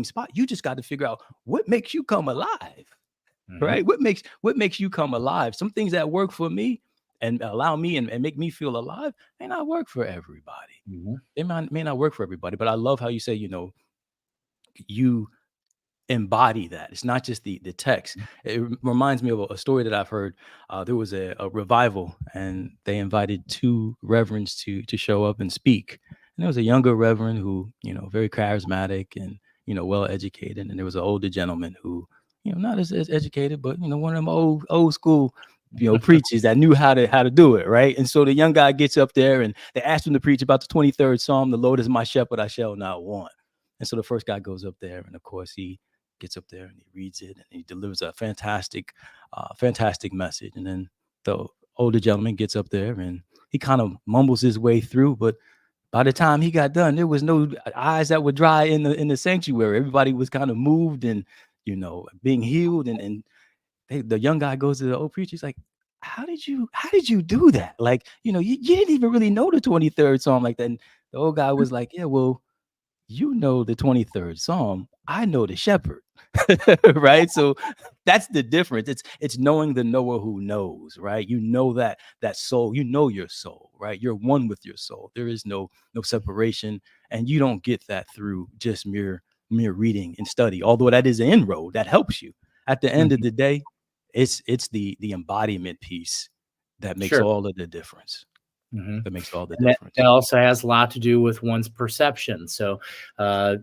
spot. You just got to figure out what makes you come alive, right? What makes you come alive? Some things that work for me and allow me and make me feel alive may not work for everybody. They may not work for everybody, but I love how you say, you know, you embody that. It's not just the text. It reminds me of a story that I've heard. There was a revival, and they invited two reverends to show up and speak. And there was a younger reverend who, you know, very charismatic and, you know, well educated, and there was an older gentleman who, you know, not as educated, but, you know, one of them old school, you know, preachers that knew how to do it, right? And so the young guy gets up there, and they asked him to preach about the 23rd Psalm, "The Lord is my shepherd, I shall not want." And so the first guy goes up there, and of course he gets up there and he reads it, and he delivers a fantastic message. And then the older gentleman gets up there and he kind of mumbles his way through, but by the time he got done, there was no eyes that were dry in the sanctuary. Everybody was kind of moved and, you know, being healed. And the young guy goes to the old preacher. He's like, how did you do that? Like, you know, you didn't even really know the 23rd Psalm like that. And the old guy was like, yeah, well, you know the 23rd Psalm. I know the shepherd. Right? So that's the difference. It's knowing the knower who knows, right? You know that soul, you know your soul, right? You're one with your soul. There is no separation, and you don't get that through just mere reading and study. Although that is an inroad that helps you. At the end of the day, it's the embodiment piece that makes all of the difference. That makes all the difference. That also has a lot to do with one's perception. So,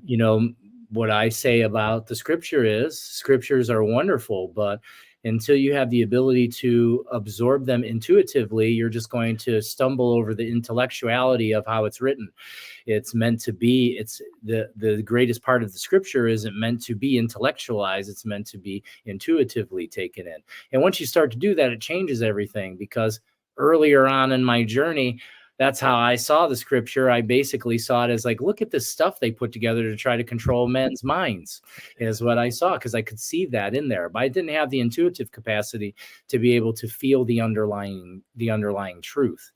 you know, what I say about the scripture is scriptures are wonderful, but until you have the ability to absorb them intuitively, you're just going to stumble over the intellectuality of how it's written. It's meant to be, it's the greatest part of the scripture isn't meant to be intellectualized. It's meant to be intuitively taken in. And once you start to do that, it changes everything, because earlier on in my journey, that's how I saw the scripture. I basically saw it as like, look at the stuff they put together to try to control men's minds, is what I saw, because I could see that in there, but I didn't have the intuitive capacity to be able to feel the underlying truth.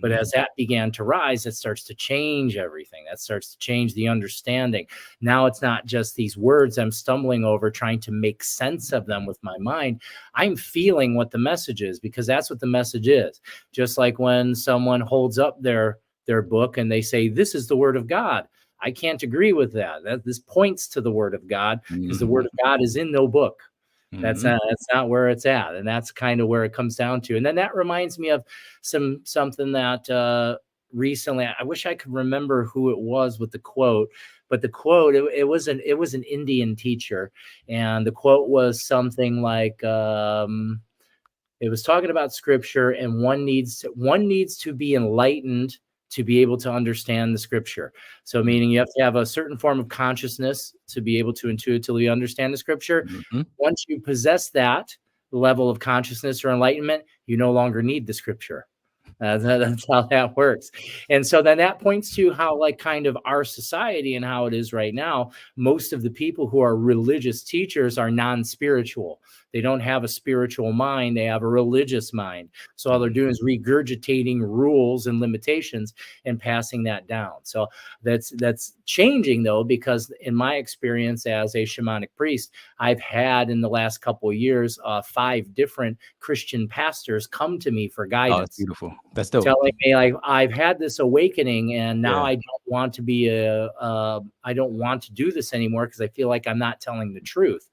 But as that began to rise, it starts to change everything. That starts to change the understanding. Now it's not just these words I'm stumbling over, trying to make sense of them with my mind. I'm feeling what the message is, because that's what the message is. Just like when someone holds up their book and they say, this is the word of God. I can't agree with that. This points to the word of God, because the word of God is in no book. That's not where it's at. And that's kind of where it comes down to. And then that reminds me of something that recently, I wish I could remember who it was with the quote, but the quote, it was an Indian teacher. And the quote was something like, it was talking about scripture, and one needs to be enlightened to be able to understand the scripture. So meaning you have to have a certain form of consciousness to be able to intuitively understand the scripture. Once you possess that level of consciousness or enlightenment, you no longer need the scripture. That's how that works. And so then that points to how, like, kind of our society and how it is right now. Most of the people who are religious teachers are non-spiritual. They don't have a spiritual mind. They have a religious mind. So all they're doing is regurgitating rules and limitations and passing that down. So that's changing, though, because in my experience as a shamanic priest, I've had in the last couple of years 5 different Christian pastors come to me for Oh, that's guidance, beautiful. That's dope. telling me, like, I've had this awakening and now Yeah. I don't want to be I don't want to do this anymore because I feel like I'm not telling the truth.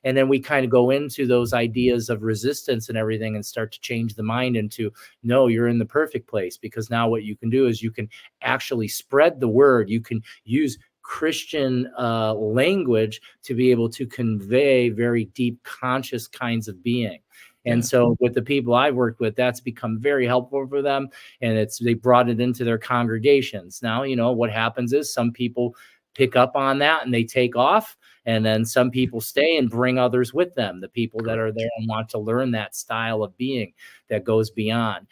And then we kind of go into those ideas of resistance and everything and start to change the mind into, no, you're in the perfect place, because now what you can do is you can actually spread the word. You can use Christian language to be able to convey very deep conscious kinds of being. And Yeah. so with the people I've worked with, that's become very helpful for them. And they brought it into their congregations. Now, what happens is some people pick up on that and they take off. And then some people stay and bring others with them, the people that are there and want to learn that style of being that goes beyond.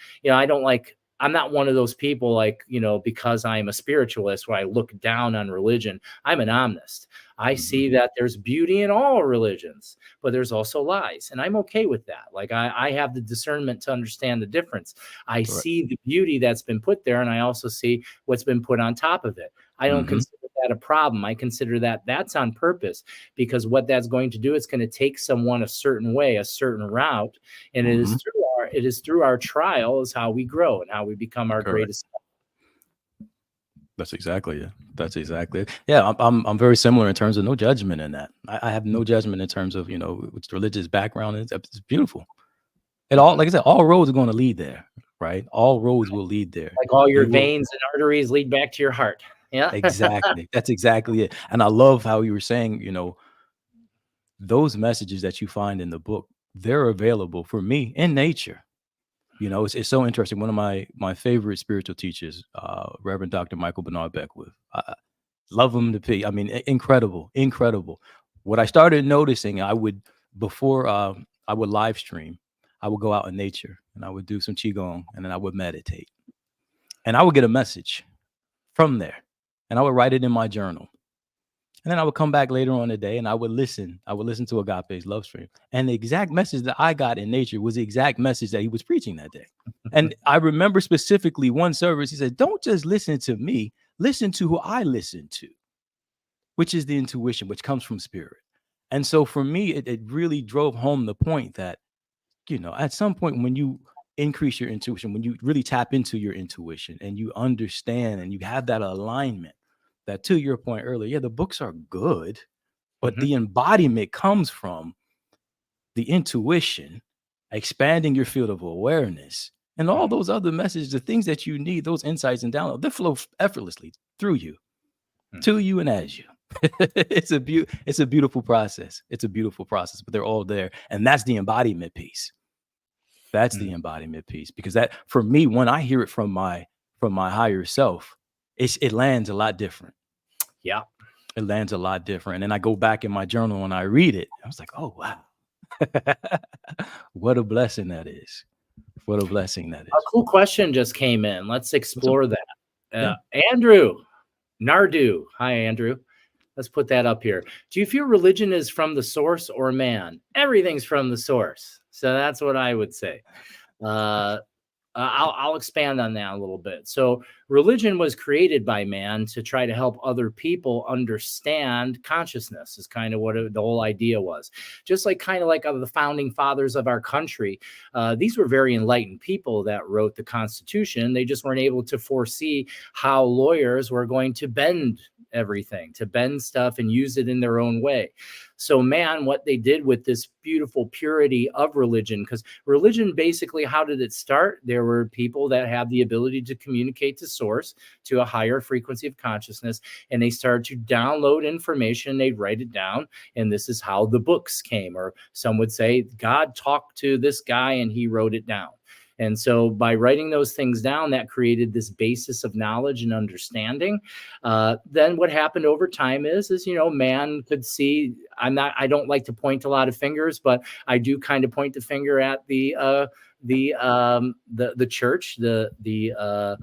I'm not one of those people, like, because I'm a spiritualist where I look down on religion. I'm an omnist. I see that there's beauty in all religions, but there's also lies. And I'm okay with that. Like, I have the discernment to understand the difference. I see the beauty that's been put there, and I also see what's been put on top of it. I don't consider that a problem. I consider that that's on purpose, because what that's going to do, it's going to take someone a certain way, a certain route. And it is through our trial is how we grow and how we become our greatest self. That's exactly it. That's exactly it. Yeah, I'm very similar in terms of no judgment in that. I have no judgment in terms of, which religious background is. It's beautiful. It all, like I said, all roads are going to lead there, right? All roads will lead there. Like all your veins and arteries lead back to your heart. Yeah. Exactly. That's exactly it. And I love how you were saying, those messages that you find in the book, they're available for me in nature. It's so interesting. One of my favorite spiritual teachers, Reverend Dr. Michael Bernard Beckwith. I love him to pee. I mean, incredible. What I started noticing, before I would live stream, I would go out in nature and I would do some qigong and then I would meditate. And I would get a message from there and I would write it in my journal. And then I would come back later on the day and I would listen to Agape's love stream. And the exact message that I got in nature was the exact message that he was preaching that day. And I remember specifically one service, he said, don't just listen to me, listen to who I listen to, which is the intuition, which comes from spirit. And so for me, it really drove home the point that, at some point when you increase your intuition, when you really tap into your intuition and you understand and you have that alignment, that, to your point earlier, the books are good, but the embodiment comes from the intuition, expanding your field of awareness, and all those other messages, the things that you need, those insights and downloads, they flow effortlessly through you, to you, and as you. It's a beautiful process. It's a beautiful process, but they're all there, and that's the embodiment piece. That's the embodiment piece, because that, for me, when I hear it from my higher self, it lands a lot different. Yeah. It lands a lot different. And I go back in my journal and I read it. I was like, oh, wow. What a blessing that is. What a blessing that is. A cool question just came in. Let's explore that. Andrew Nardu. Hi, Andrew. Let's put that up here. Do you feel religion is from the source or man? Everything's from the source. So that's what I would say. I'll expand on that a little bit. So religion was created by man to try to help other people understand consciousness, is kind of what the whole idea was. Just like of the founding fathers of our country. These were very enlightened people that wrote the Constitution. They just weren't able to foresee how lawyers were going to bend everything, to bend stuff and use it in their own way. So man, what they did with this beautiful purity of religion, because religion, basically, how did it start? There were people that have the ability to communicate to source, to a higher frequency of consciousness, and they started to download information, they'd write it down, and this is how the books came. Or some would say God talked to this guy and he wrote it down. And so by writing those things down, that created this basis of knowledge and understanding. Then what happened over time is, man could see, I don't like to point a lot of fingers, but I do kind of point the finger at the church, the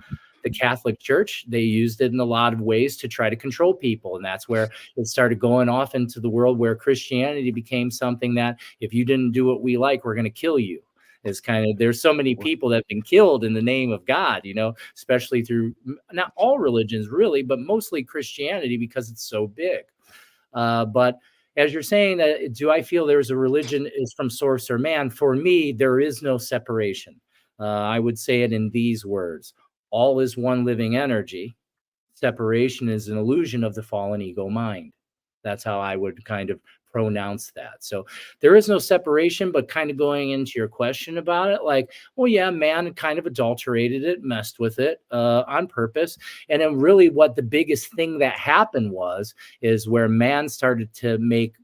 Catholic Church. They used it in a lot of ways to try to control people. And that's where it started going off into the world, where Christianity became something that, if you didn't do what we like, we're going to kill you. Is kind of, there's so many people that have been killed in the name of God, especially through, not all religions really, but mostly Christianity, because it's so big. But as you're saying, that, do I feel there's a religion is from source or man? For me, there is no separation. I would say it in these words: all is one living energy. Separation is an illusion of the fallen ego mind. That's how I would kind of pronounce that. So there is no separation, but kind of going into your question about it, like, well, yeah, man kind of adulterated it, messed with it on purpose. And then really what the biggest thing that happened is where man started to make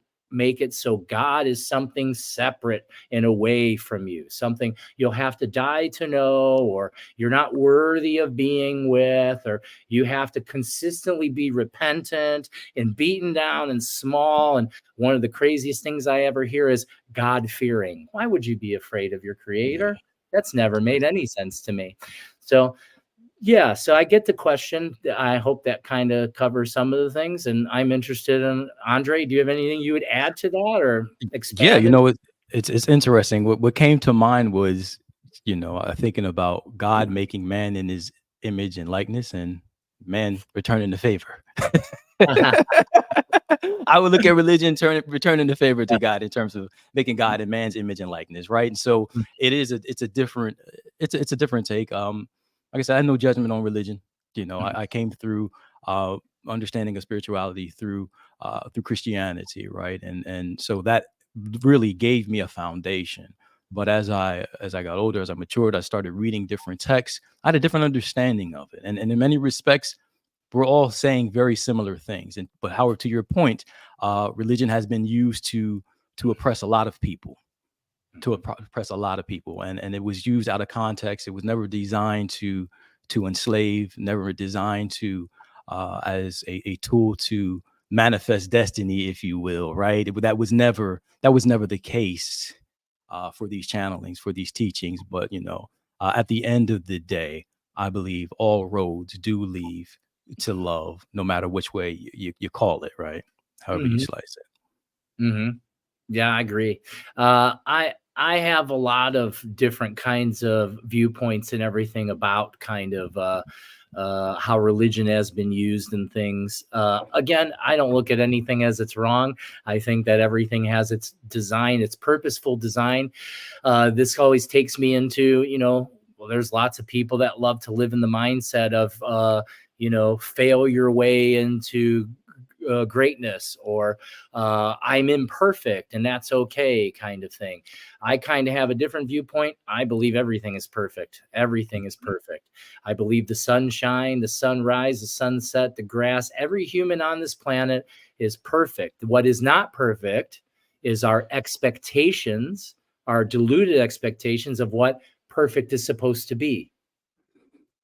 it so God is something separate and away from you, something you'll have to die to know, or you're not worthy of being with, or you have to consistently be repentant and beaten down and small. And one of the craziest things I ever hear is God fearing. Why would you be afraid of your creator? That's never made any sense to me. So yeah, so I get the question. I hope that kind of covers some of the things, and I'm interested in, Andre, do you have anything you would add to that or Yeah, expand? it's interesting. What came to mind was, thinking about God making man in his image and likeness, and man returning the favor. I would look at religion returning the favor to God in terms of making God in man's image and likeness, right? And so it's a different take. Like I said, I had no judgment on religion. I came through understanding of spirituality through Christianity, right? And so that really gave me a foundation. But as I got older, as I matured, I started reading different texts. I had a different understanding of it, and in many respects, we're all saying very similar things. But however, to your point, religion has been used to oppress a lot of people, oppress a lot of people, and it was used out of context. It was never designed to enslave, never designed to as a tool to manifest destiny, if you will, right? That was never the case for these channelings, for these teachings. But at the end of the day, I believe all roads do lead to love, no matter which way you call it, right? However you slice it. Mm-hmm. Yeah, I agree. I have a lot of different kinds of viewpoints and everything about kind of how religion has been used and things. Again, I don't look at anything as it's wrong. I think that everything has its design, its purposeful design. This always takes me into, well, there's lots of people that love to live in the mindset of, fail your way into greatness, or I'm imperfect and that's okay kind of thing. I kind of have a different viewpoint. I believe everything is perfect. Everything is perfect. I believe the sunshine, the sunrise, the sunset, the grass, every human on this planet is perfect. What is not perfect is our expectations, our deluded expectations of what perfect is supposed to be.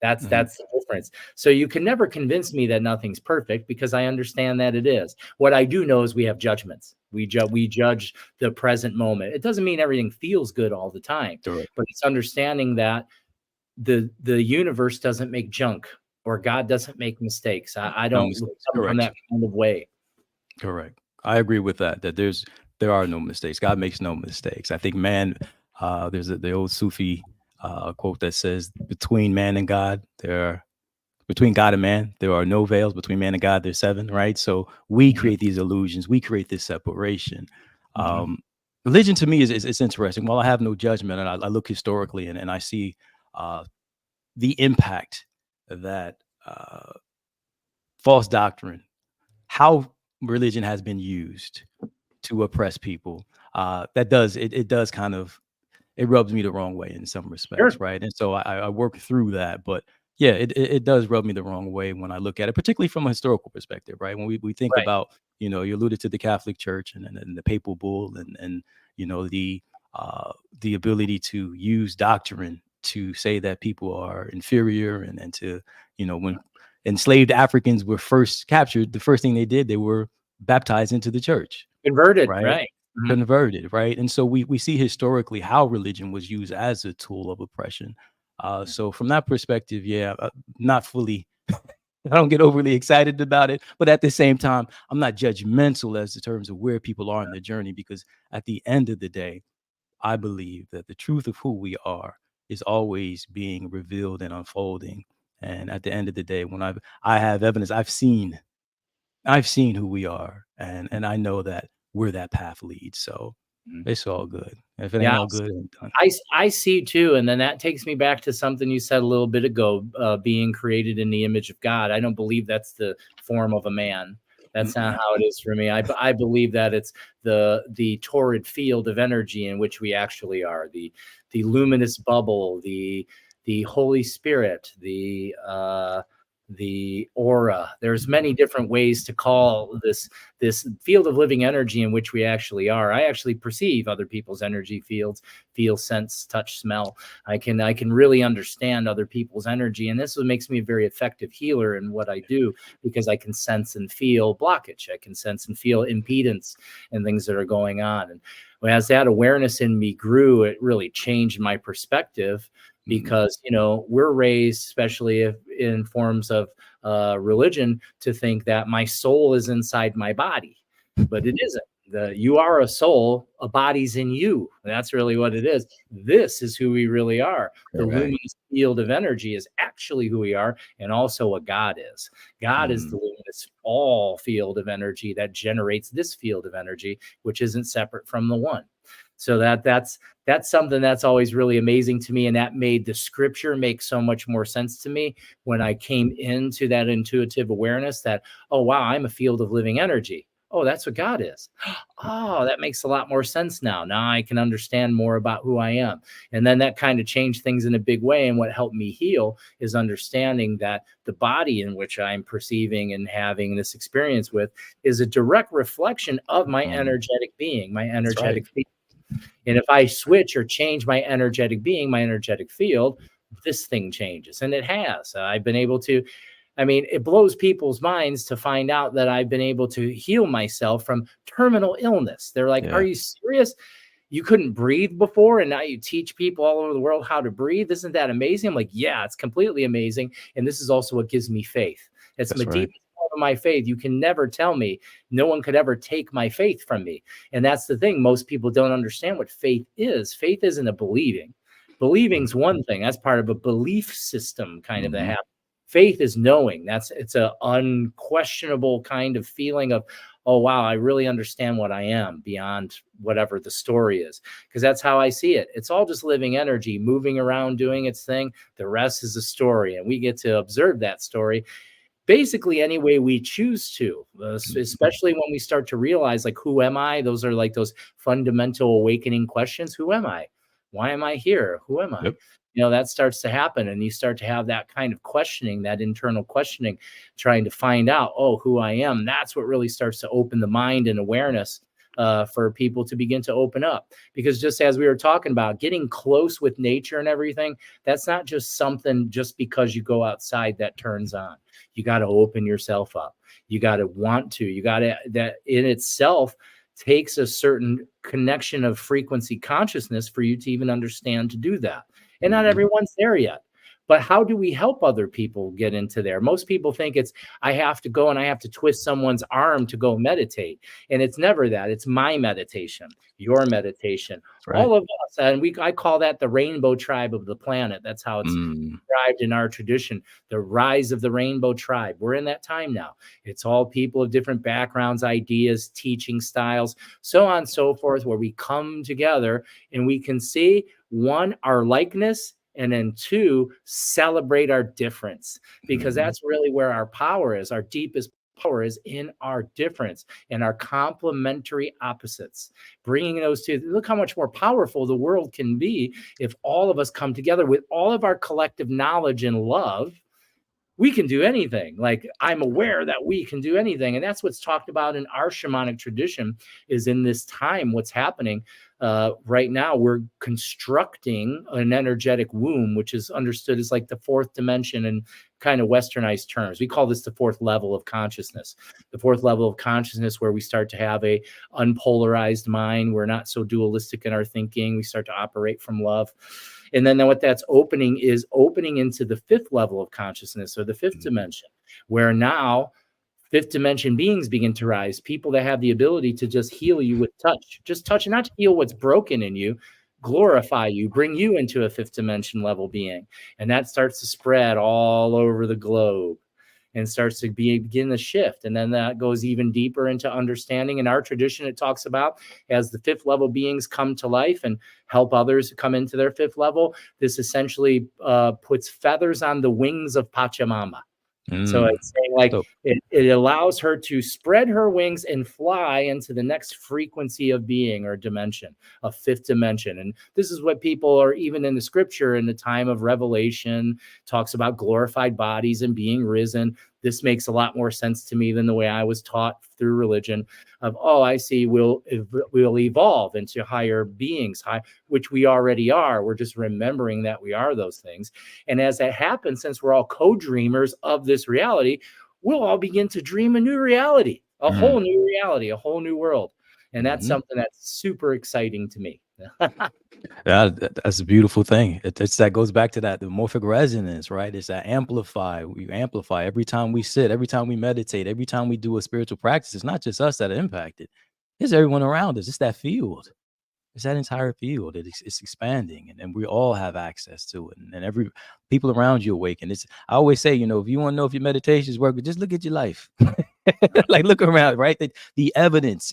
That's the difference. So you can never convince me that nothing's perfect, because I understand that it is. What I do know is we have judgments. We judge the present moment. It doesn't mean everything feels good all the time, Correct. but it's understanding that the universe doesn't make junk, or God doesn't make mistakes. I No don't mistakes. come from Correct. that kind of way. Correct. I agree with that. That there are no mistakes. God makes no mistakes. I think man. There's the old Sufi quote that says, "Between man and God, between God and man, there are no veils. Between man and God, there's 7." Right. So we create these illusions. We create this separation. Mhm. Religion to me is interesting. While I have no judgment, and I look historically and I see the impact that false doctrine, how religion has been used to oppress people. It does kind of, it rubs me the wrong way in some respects, Sure. right? And so I work through that, but yeah, it does rub me the wrong way when I look at it, particularly from a historical perspective, right? When we think Right. about, you alluded to the Catholic Church and the papal bull and the ability to use doctrine to say that people are inferior, and to, when enslaved Africans were first captured, the first thing they did, they were baptized into the church, Converted, right? right? Mhm. Converted, right? And so we see historically how religion was used as a tool of oppression. So from that perspective, yeah, not fully. I don't get overly excited about it, but at the same time, I'm not judgmental as in terms of where people are in the journey, because at the end of the day, I believe that the truth of who we are is always being revealed and unfolding. And at the end of the day, when I have evidence, I've seen who we are, and I know that where that path leads. So Mhm. it's all good. If it ain't Yeah, all good, it ain't done. I see too, and then that takes me back to something you said a little bit ago, being created in the image of God. I don't believe that's the form of a man. That's not Mm-mm. how it is for me. I believe that it's the torrid field of energy in which we actually are, the luminous bubble, the Holy Spirit, the aura. There's many different ways to call this field of living energy in which we actually are. I actually perceive other people's energy fields, feel, sense, touch, smell. I can really understand other people's energy, and this is what makes me a very effective healer in what I do, because I can sense and feel blockage. I can sense and feel impedance and things that are going on. And as that awareness in me grew, it really changed my perspective, Mm-mm. because we're raised, especially if in forms of religion, to think that my soul is inside my body, but it isn't. You are a soul, a body's in you. That's really what it is. This is who we really are. The Correct. luminous field of energy is actually who we are, and also what God is. God is the Mm. luminous all field of energy that generates this field of energy, which isn't separate from the one. So that's something that's always really amazing to me, and that made the scripture make so much more sense to me when I came into that intuitive awareness that, oh wow, I'm a field of living energy. Oh, that's what God is. Oh, that makes a lot more sense now. Now I can understand more about who I am. And then that kind of changed things in a big way. And what helped me heal is understanding that the body in which I'm perceiving and having this experience with is a direct reflection of my Mm. energetic being, my That's right. energetic field. And if I switch or change my energetic being, my energetic field, this thing changes. And it has. I've been able to, I mean, it blows people's minds to find out that I've been able to heal myself from terminal illness. They're like, "Are Yeah, you serious? You couldn't breathe before, and now you teach people all over the world how to breathe? Isn't that amazing?" I'm like, "Yeah, it's completely amazing. And this is also what gives me faith. It's my that's right. deepest part of my faith. You can never tell me, no one could ever take my faith from me." And that's the thing. Most people don't understand what faith is. Faith isn't a believing. Believing's one thing. That's part of a belief system kind of that Mm-hmm. happens. Faith is knowing. It's a unquestionable kind of feeling of, oh wow, I really understand what I am beyond whatever the story is. Because that's how I see it. It's all just living energy moving around doing its thing. The rest is a story, and we get to observe that story basically any way we choose to, Mm-hmm. especially when we start to realize, like, who am I? Those are like those fundamental awakening questions. Who am I? Why am I here? Who am I? Yep. That starts to happen, and you start to have that kind of questioning, that internal questioning, trying to find out, oh, who I am. That's what really starts to open the mind and awareness for people to begin to open up. Because just as we were talking about, getting close with nature and everything, that's not just something just because you go outside that turns on. You got to open yourself up. You got to want to. You got to, that in itself takes a certain connection of frequency consciousness for you to even understand to do that. And not Mm-hmm. everyone's there yet. But how do we help other people get into there? Most people think it's, I have to go and I have to twist someone's arm to go meditate. And it's never that. It's my meditation, your meditation, That's right. all of us. And I call that the rainbow tribe of the planet. That's how it's Mm. described in our tradition, the rise of the rainbow tribe. We're in that time now. It's all people of different backgrounds, ideas, teaching styles, so on and so forth, where we come together and we can see, one, our likeness, and then two, celebrate our difference, because Mm. that's really where our power is. Our deepest power is in our difference and our complementary opposites. Bringing those two, look how much more powerful the world can be if all of us come together with all of our collective knowledge and love we can do anything. Like, I'm aware that we can do anything. And that's what's talked about in our shamanic tradition, is in this time, what's happening right now, we're constructing an energetic womb, which is understood as like the fourth dimension in kind of westernized terms. We call this the fourth level of consciousness, the fourth level of consciousness, where we start to have a unpolarized mind. We're not so dualistic in our thinking. We start to operate from love. And then what that's opening is opening into the fifth level of consciousness, or the fifth dimension, where now fifth dimension beings begin to rise, people that have the ability to just heal you with touch, just touch, and not to heal what's broken in you, glorify you, bring you into a fifth dimension level being. And that starts to spread all over the globe and starts to begin the shift. And then that goes even deeper into understanding. In our tradition, it talks about, as the fifth level beings come to life and help others come into their fifth level, this essentially puts feathers on the wings of Pachamama. So it's saying, like, it allows her to spread her wings and fly into the next frequency of being or dimension, a fifth dimension. And this is what people are, even in the scripture, in the time of Revelation, talks about glorified bodies and being risen. This makes a lot more sense to me than the way I was taught through religion of, oh, I see, we'll evolve into higher beings, which we already are. We're just remembering that we are those things. And as that happens, since we're all co-dreamers of this reality, we'll all begin to dream a new reality, a whole new reality, a whole new world. And that's something that's super exciting to me. Yeah, that's a beautiful thing. That goes back to that, the morphic resonance, right? It's that amplify. We amplify every time we sit, every time we meditate, every time we do a spiritual practice. It's not just us that are impacted. It's everyone around us. It's that field. It's that entire field. It's expanding, and we all have access to it. And every people around you awaken. I always say, if you want to know if your meditation is working, just look at your life. Like, look around, right? The evidence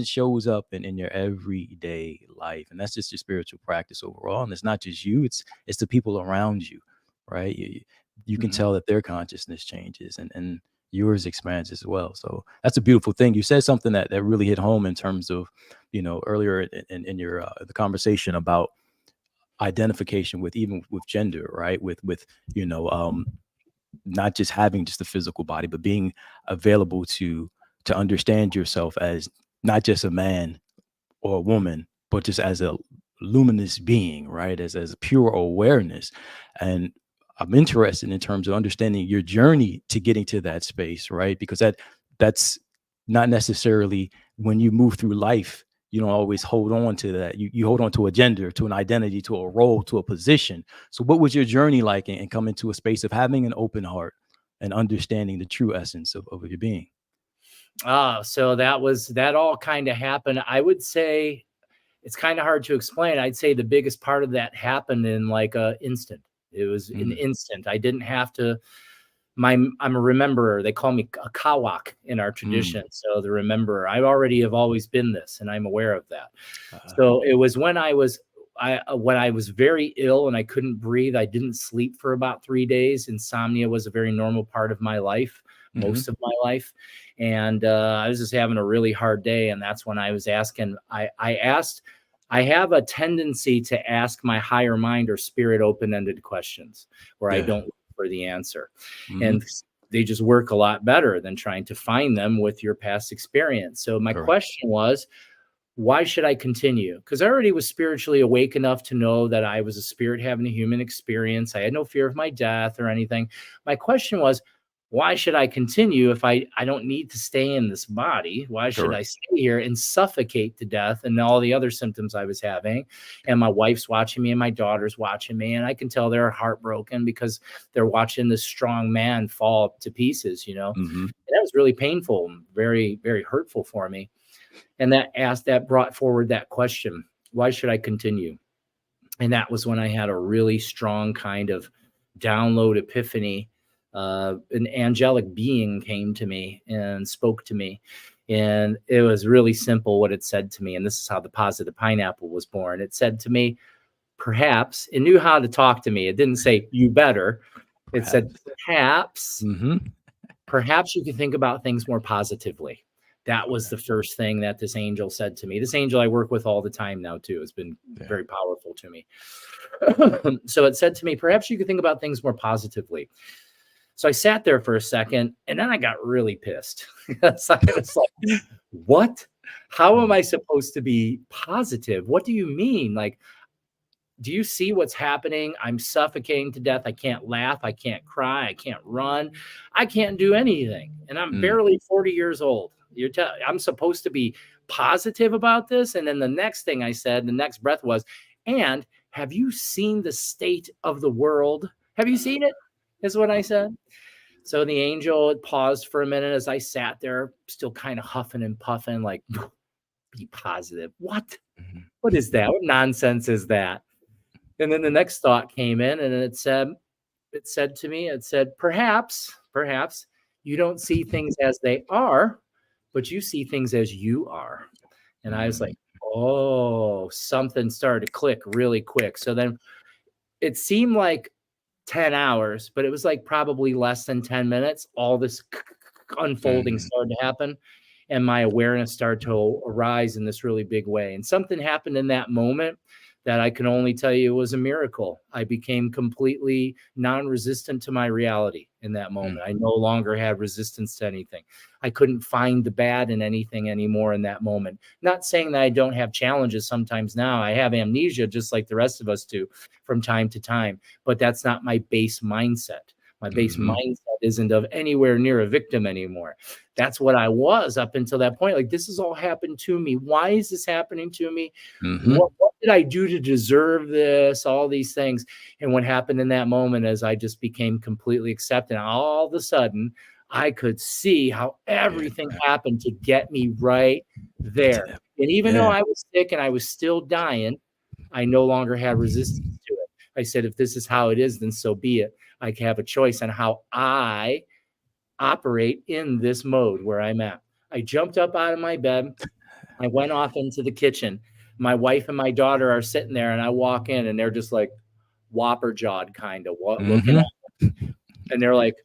shows up in your everyday life, and that's just your spiritual practice overall. And it's not just you; it's the people around you, right? You can tell that their consciousness changes, and yours expands as well. So that's a beautiful thing. You said something that really hit home in terms of, earlier in your the conversation about identification with gender, right? With not just having just a physical body, but being available to understand yourself as not just a man or a woman, but just as a luminous being, right? As a pure awareness. And I'm interested in terms of understanding your journey to getting to that space, right? Because that's not necessarily, when you move through life, you don't always hold on to that. You hold on to a gender, to an identity, to a role, to a position. So what was your journey like in coming to a space of having an open heart and understanding the true essence of your being? So that all kind of happened. I would say it's kind of hard to explain. I'd say the biggest part of that happened in like an instant. It was an instant. I didn't have to. I'm a rememberer. They call me a kawak in our tradition. So the rememberer. I already have always been this, and I'm aware of that. So it was when I was very ill and I couldn't breathe. I didn't sleep for about 3 days. Insomnia was a very normal part of my life, most of my life. And I was just having a really hard day. And that's when I was asking, I have a tendency to ask my higher mind or spirit open-ended questions where I don't look for the answer. And they just work a lot better than trying to find them with your past experience. So my question was, why should I continue? Because I already was spiritually awake enough to know that I was a spirit having a human experience. I had no fear of my death or anything. My question was, why should I continue if I don't need to stay in this body? Why should I stay here and suffocate to death and all the other symptoms I was having? And my wife's watching me and my daughter's watching me. And I can tell they're heartbroken because they're watching this strong man fall to pieces, And that was really painful and very, very hurtful for me. And that brought forward that question, why should I continue? And that was when I had a really strong kind of download epiphany. An angelic being came to me and spoke to me. And it was really simple what it said to me. And this is how the positive pineapple was born. It said to me, perhaps, it knew how to talk to me. It didn't say, you better. It said, perhaps you can think about things more positively. That was the first thing that this angel said to me. This angel I work with all the time now, too. It's been very powerful to me. So it said to me, perhaps you could think about things more positively. So I sat there for a second, and then I got really pissed. So I was like, what? How am I supposed to be positive? What do you mean? Like, do you see what's happening? I'm suffocating to death. I can't laugh. I can't cry. I can't run. I can't do anything. And I'm barely 40 years old. I'm supposed to be positive about this. And then the next thing I said, the next breath was, and have you seen the state of the world? Have you seen it? Is what I said. So the angel paused for a minute as I sat there, still kind of huffing and puffing, like, be positive. What? What is that? What nonsense is that? And then the next thought came in, and it said to me, perhaps you don't see things as they are, but you see things as you are. And I was like, oh, something started to click really quick. So then it seemed like 10 hours, but it was like probably less than 10 minutes. All this unfolding started to happen, and my awareness started to arise in this really big way. And something happened in that moment that I can only tell you was a miracle. I became completely non-resistant to my reality in that moment. I no longer had resistance to anything. I couldn't find the bad in anything anymore in that moment. Not saying that I don't have challenges sometimes now. I have amnesia just like the rest of us do from time to time, but that's not my base mindset. My base mindset isn't of anywhere near a victim anymore. That's what I was up until that point. Like, this has all happened to me. Why is this happening to me? What did I do to deserve this? All these things. And what happened in that moment is I just became completely accepted. All of a sudden, I could see how everything happened to get me right there. And even though I was sick and I was still dying, I no longer had resistance to it. I said, if this is how it is, then so be it. I have a choice on how I operate in this mode where I'm at. I jumped up out of my bed. I went off into the kitchen. My wife and my daughter are sitting there, and I walk in, and they're just like whopper jawed, kind of looking at me. And they're like,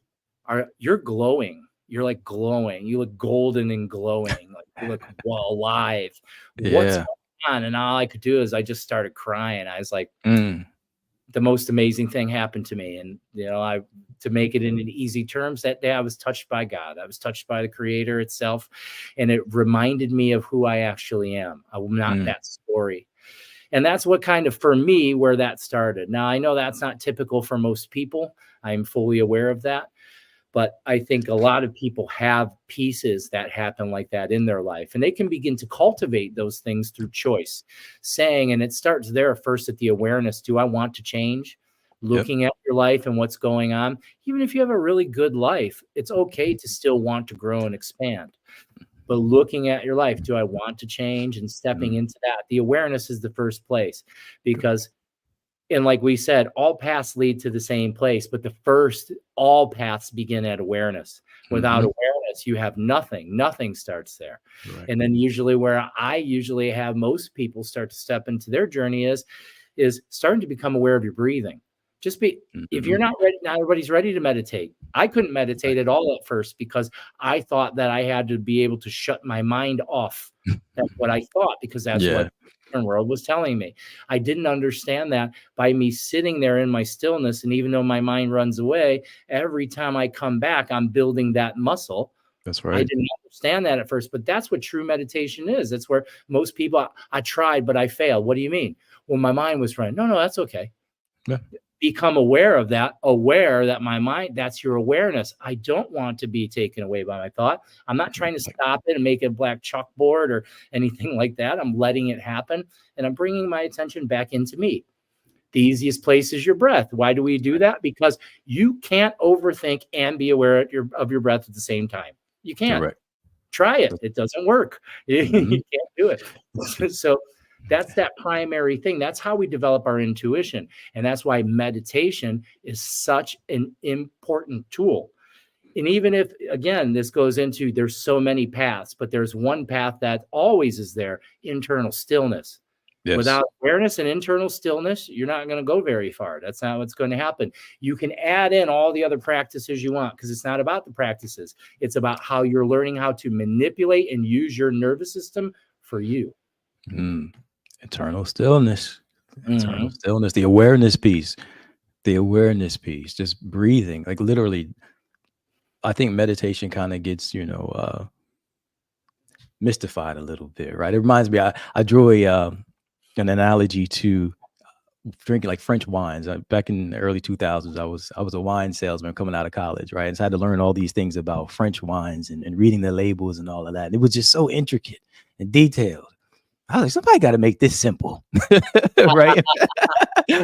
you're glowing. You're like glowing. You look golden and glowing. Like, you look alive. What's going on? And all I could do is I just started crying. I was like, the most amazing thing happened to me. And, to make it in easy terms, that day I was touched by God. I was touched by the Creator itself. And it reminded me of who I actually am. I'm not that story. And that's what kind of, for me, where that started. Now, I know that's not typical for most people. I'm fully aware of that. But I think a lot of people have pieces that happen like that in their life, and they can begin to cultivate those things through choice, saying, and it starts there first at the awareness. Do I want to change? Looking at your life and what's going on. Even if you have a really good life, it's okay to still want to grow and expand. But looking at your life, do I want to change? And stepping into that. The awareness is the first place, because, and like we said, all paths lead to the same place, but all paths begin at awareness. Without awareness, you have nothing. Nothing starts there. Right. And then usually where I usually have most people start to step into their journey is starting to become aware of your breathing. Just if you're not ready, not everybody's ready to meditate. I couldn't meditate at all at first because I thought that I had to be able to shut my mind off. That's what I thought, because that's what the world was telling me. I didn't understand that by me sitting there in my stillness. And even though my mind runs away, every time I come back, I'm building that muscle. That's right. I didn't understand that at first, but that's what true meditation is. That's where most people, I tried, but I failed. What do you mean? Well, my mind was running. No, that's okay. Yeah. Become aware of that, aware that my mind, that's your awareness. I don't want to be taken away by my thought. I'm not trying to stop it and make it a black chalkboard or anything like that. I'm letting it happen, and I'm bringing my attention back into me. The easiest place is your breath. Why do we do that? Because you can't overthink and be aware of your breath at the same time. You can't. Correct. Try it. It doesn't work. You can't do it. So that's that primary thing. That's how we develop our intuition. And that's why meditation is such an important tool. And even if, again, this goes into, there's so many paths, but there's one path that always is there: internal stillness. Yes. Without awareness and internal stillness, you're not going to go very far. That's not what's going to happen. You can add in all the other practices you want, because it's not about the practices. It's about how you're learning how to manipulate and use your nervous system for you. Internal stillness. Internal stillness. The awareness piece. Just breathing. Like, literally, I think meditation kind of gets, mystified a little bit, right? It reminds me, I drew an analogy to drinking like French wines. Back in the early 2000s, I was a wine salesman coming out of college, right? And so I had to learn all these things about French wines and reading the labels and all of that. And it was just so intricate and detailed. I was like, somebody got to make this simple, right?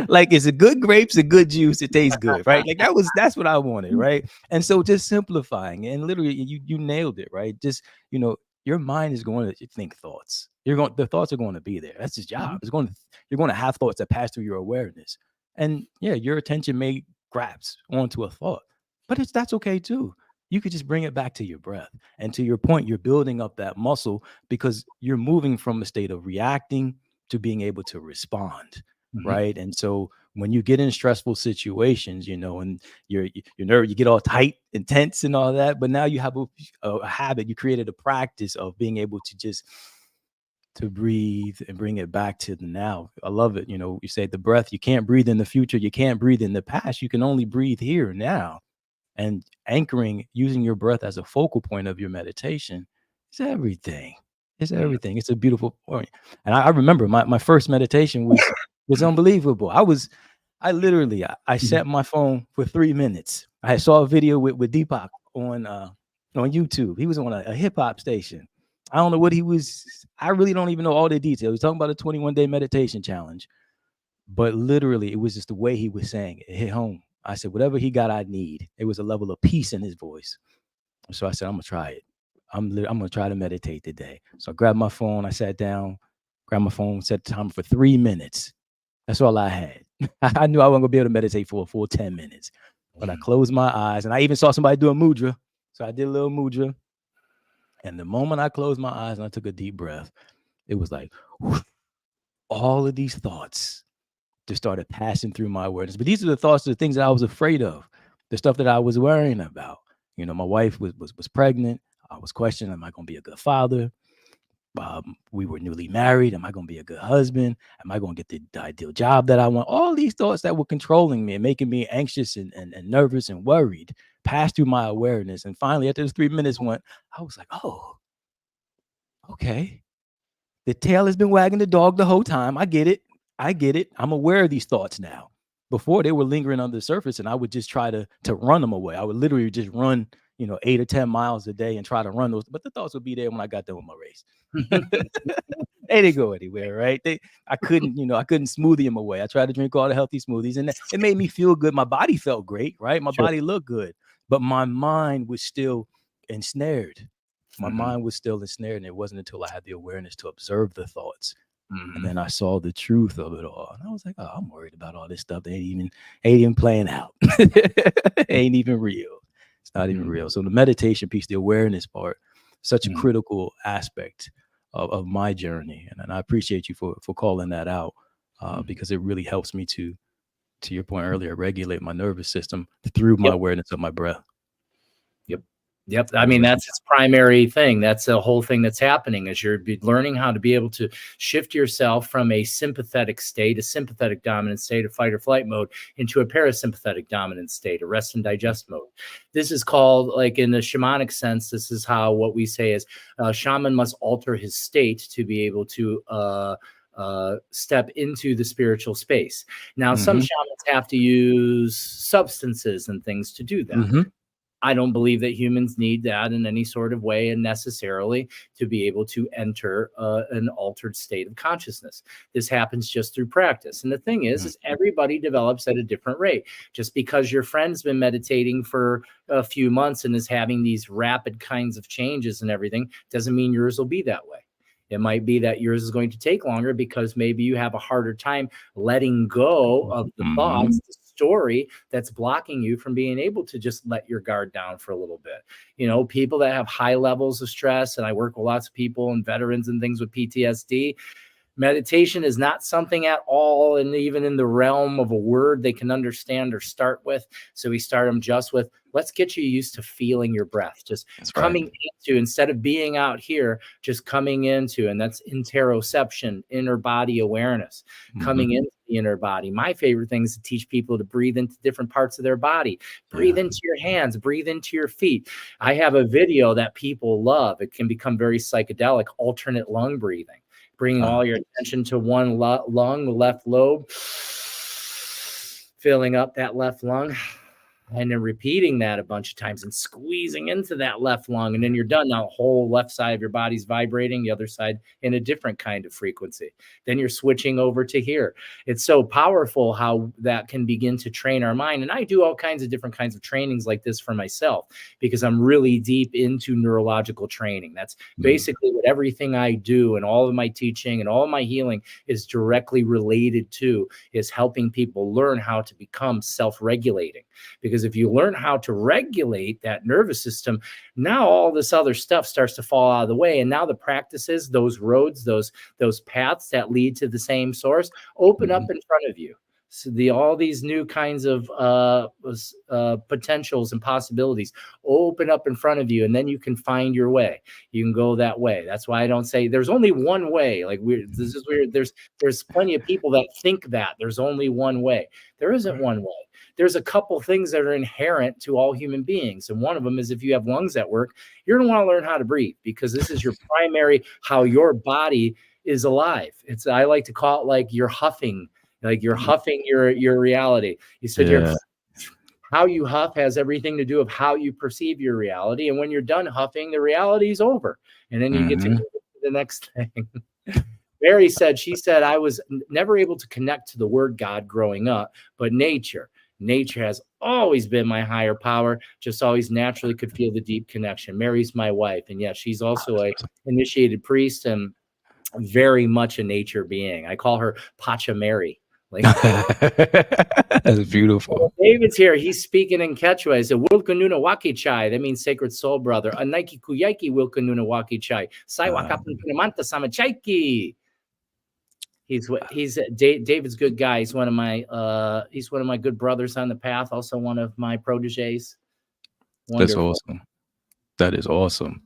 Like, it's a good grapes, a good juice, it tastes good, right? Like that's what I wanted, right? And so just simplifying and literally you nailed it, right? Just, your mind is going to think thoughts. The thoughts are going to be there. That's his job. You're going to have thoughts that pass through your awareness. And yeah, your attention may grasp onto a thought, but that's okay too. You could just bring it back to your breath. And to your point, you're building up that muscle because you're moving from a state of reacting to being able to respond. Right. And so when you get in stressful situations, and you're nervous, you get all tight and tense and all that. But now you have a habit, you created a practice of being able to just to breathe and bring it back to the now. I love it. You say the breath, you can't breathe in the future, you can't breathe in the past, you can only breathe here now. And anchoring, using your breath as a focal point of your meditation is everything. It's everything. It's a beautiful point. And I remember my first meditation was unbelievable. I literally set my phone for 3 minutes. I saw a video with Deepak on YouTube. He was on a hip hop station. I don't know what he was. I really don't even know all the details. He was talking about a 21-day meditation challenge, but literally it was just the way he was saying it hit home. I said, whatever he got, I need. It was a level of peace in his voice. So I said, I'm going to try it. I'm going to try to meditate today. So I grabbed my phone. I sat down, grabbed my phone, set the timer for 3 minutes. That's all I had. I knew I wasn't going to be able to meditate for a full 10 minutes. But I closed my eyes, and I even saw somebody do a mudra. So I did a little mudra. And the moment I closed my eyes and I took a deep breath, it was like, whoosh, all of these thoughts just started passing through my awareness. But these are the thoughts, the things that I was afraid of, the stuff that I was worrying about. My wife was pregnant. I was questioning, am I going to be a good father? We were newly married. Am I going to be a good husband? Am I going to get the ideal job that I want? All these thoughts that were controlling me and making me anxious and nervous and worried passed through my awareness. And finally, after those 3 minutes went, I was like, oh, okay. The tail has been wagging the dog the whole time. I get it. I'm aware of these thoughts now. Before, they were lingering under the surface, and I would just try to run them away. I would literally just run, 8 or 10 miles a day and try to run those. But the thoughts would be there when I got done with my race. They didn't go anywhere, right? I couldn't smoothie them away. I tried to drink all the healthy smoothies, and it made me feel good. My body felt great, right? My body looked good, but my mind was still ensnared. Mind was still ensnared, and it wasn't until I had the awareness to observe the thoughts. And then I saw the truth of it all. And I was like, oh, I'm worried about all this stuff. They ain't even playing out. Ain't even real. It's not even real. So the meditation piece, the awareness part, such a critical aspect of my journey. And I appreciate you for calling that out because it really helps me to your point earlier, regulate my nervous system through my awareness of my breath. Yep. I mean, that's its primary thing. That's the whole thing that's happening is you're learning how to be able to shift yourself from a sympathetic state, a sympathetic dominant state, a fight or flight mode into a parasympathetic dominant state, a rest and digest mode. This is called, like in the shamanic sense, this is how what we say is shaman must alter his state to be able to step into the spiritual space. Now, some shamans have to use substances and things to do that. I don't believe that humans need that in any sort of way and necessarily to be able to enter an altered state of consciousness. This happens just through practice. And the thing is everybody develops at a different rate. Just because your friend's been meditating for a few months and is having these rapid kinds of changes and everything doesn't mean yours will be that way. It might be that yours is going to take longer because maybe you have a harder time letting go of the thoughts, the story that's blocking you from being able to just let your guard down for a little bit. People that have high levels of stress, and I work with lots of people and veterans and things with PTSD, meditation is not something at all, and even in the realm of a word they can understand or start with. So we start them just with, let's get you used to feeling your breath, just coming into, instead of being out here, just coming into, and that's interoception, inner body awareness, coming into the inner body. My favorite thing is to teach people to breathe into different parts of their body. Breathe into your hands, breathe into your feet. I have a video that people love. It can become very psychedelic, alternate lung breathing, bringing all your attention to one lung, the left lobe, filling up that left lung, and then repeating that a bunch of times and squeezing into that left lung. And then you're done. Now, the whole left side of your body's vibrating, the other side in a different kind of frequency. Then you're switching over to here. It's so powerful how that can begin to train our mind. And I do all kinds of different kinds of trainings like this for myself because I'm really deep into neurological training. That's basically what everything I do, and all of my teaching and all of my healing is directly related to, is helping people learn how to become self-regulating. Because if you learn how to regulate that nervous system, now all this other stuff starts to fall out of the way. And now the practices, those roads, those paths that lead to the same source open up in front of you. So all these new kinds of potentials and possibilities open up in front of you, and then you can find your way. You can go that way. That's why I don't say there's only one way. Like, this is weird. There's plenty of people that think that there's only one way. There isn't one way. There's a couple things that are inherent to all human beings. And one of them is, if you have lungs that work, you're going to want to learn how to breathe, because this is your primary, how your body is alive. I like to call it like you're huffing, your reality. You sit here, how you huff has everything to do with how you perceive your reality. And when you're done huffing, the reality is over. And then you get to go to the next thing. Mary said, I was never able to connect to the word God growing up, but nature has always been my higher power, just always naturally could feel the deep connection. Mary's my wife. And yeah, she's also a initiated priest and very much a nature being. I call her Pacha Mary. That's beautiful. David's here. He's speaking in Quechua. He said, Wilkanuna Waki Chai. That means sacred soul brother. Anaiki Kuyaki Wilkanuna Waki Chai. Sai Wakapun Pinamanta Samachaiki. David's good guy. He's one of my good brothers on the path. Also one of my proteges. Wonderful. That's awesome. That is awesome.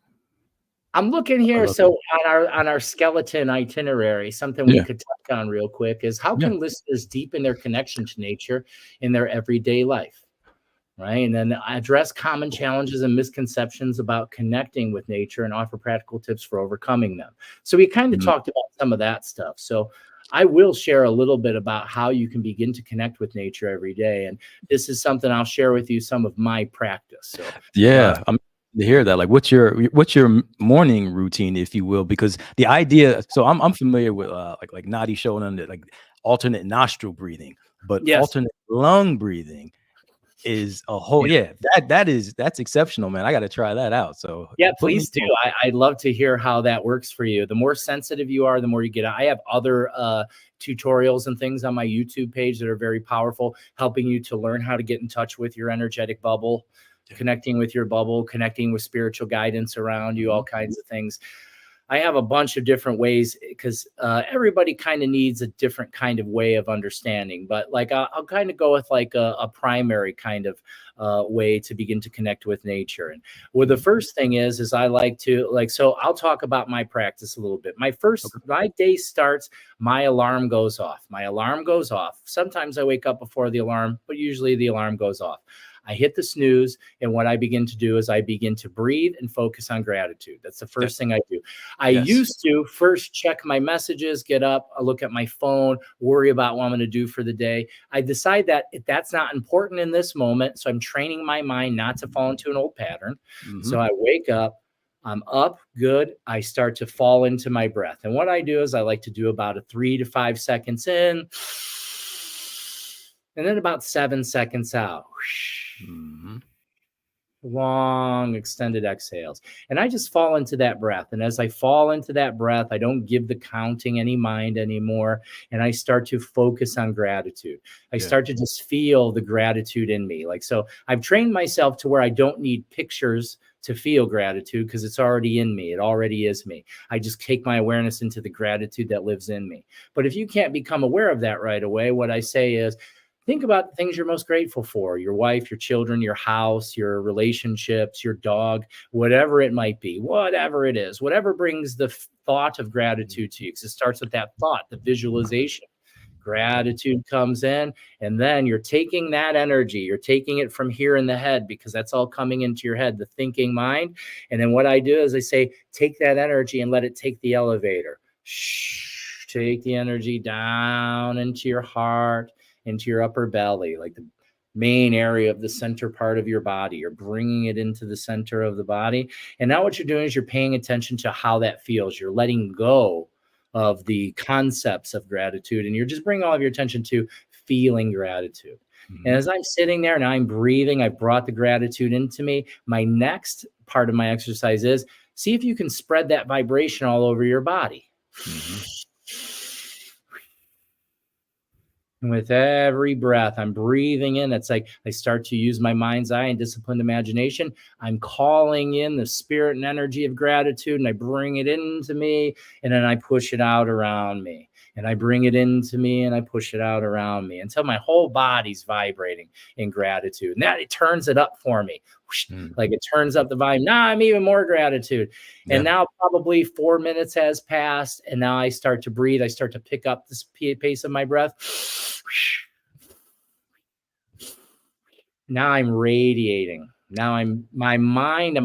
I'm looking here. So on our skeleton itinerary, something we could touch on real quick is how can listeners deepen their connection to nature in their everyday life, right? And then address common challenges and misconceptions about connecting with nature and offer practical tips for overcoming them. So we kind of talked about some of that stuff. So I will share a little bit about how you can begin to connect with nature every day. And this is something I'll share with you, some of my practice. So I'm to hear that. Like, what's your morning routine, if you will? Because the idea, so I'm familiar with like Nadi Shonan, like alternate nostril breathing, but alternate lung breathing is a whole that's exceptional, man. I got to try that out. So please do. I'd love to hear how that works for you. The more sensitive you are, the more you get. I have other tutorials and things on my YouTube page that are very powerful, helping you to learn how to get in touch with your energetic bubble, connecting with your bubble, connecting with spiritual guidance around you, all kinds of things. I have a bunch of different ways because everybody kind of needs a different kind of way of understanding. But like I'll kind of go with like a primary kind of way to begin to connect with nature. And well, the first thing is I like to so I'll talk about my practice a little bit. My day starts, my alarm goes off. Sometimes I wake up before the alarm, but usually the alarm goes off. I hit the snooze, and what I begin to do is I begin to breathe and focus on gratitude. That's the first thing I do. I used to first check my messages, get up, I look at my phone, worry about what I'm going to do for the day. I decide that that's not important in this moment, so I'm training my mind not to fall into an old pattern. So I wake up, I'm up, good. I start to fall into my breath. And what I do is I like to do about a 3 to 5 seconds in, and then about 7 seconds out. Long extended exhales, and I just fall into that breath. And as I fall into that breath, I don't give the counting any mind anymore, and I start to focus on gratitude. I start to just feel the gratitude in me. So I've trained myself to where I don't need pictures to feel gratitude, because it's already in me. It already is me. I just take my awareness into the gratitude that lives in me. But if you can't become aware of that right away, what I say is, think about the things you're most grateful for: your wife, your children, your house, your relationships, your dog, whatever it might be, whatever it is, whatever brings the thought of gratitude to you. Because it starts with that thought, the visualization. Gratitude comes in, and then you're taking that energy, you're taking it from here in the head, because that's all coming into your head, the thinking mind. And then what I do is I say, take that energy and let it take the elevator. Shh, take the energy down into your heart, into your upper belly, like the main area of the center part of your body. You're bringing it into the center of the body. And now what you're doing is you're paying attention to how that feels. You're letting go of the concepts of gratitude, and you're just bringing all of your attention to feeling gratitude. And as I'm sitting there and I'm breathing, I brought the gratitude into me. My next part of my exercise is see if you can spread that vibration all over your body. And with every breath, I'm breathing in. It's like I start to use my mind's eye and disciplined imagination. I'm calling in the spirit and energy of gratitude, and I bring it into me, and then I push it out around me. And I bring it into me and I push it out around me until my whole body's vibrating in gratitude. And that it turns it up for me. Like it turns up the volume. Now I'm even more gratitude. And now probably 4 minutes has passed. And now I start to breathe. I start to pick up this pace of my breath. Now I'm radiating. Now I'm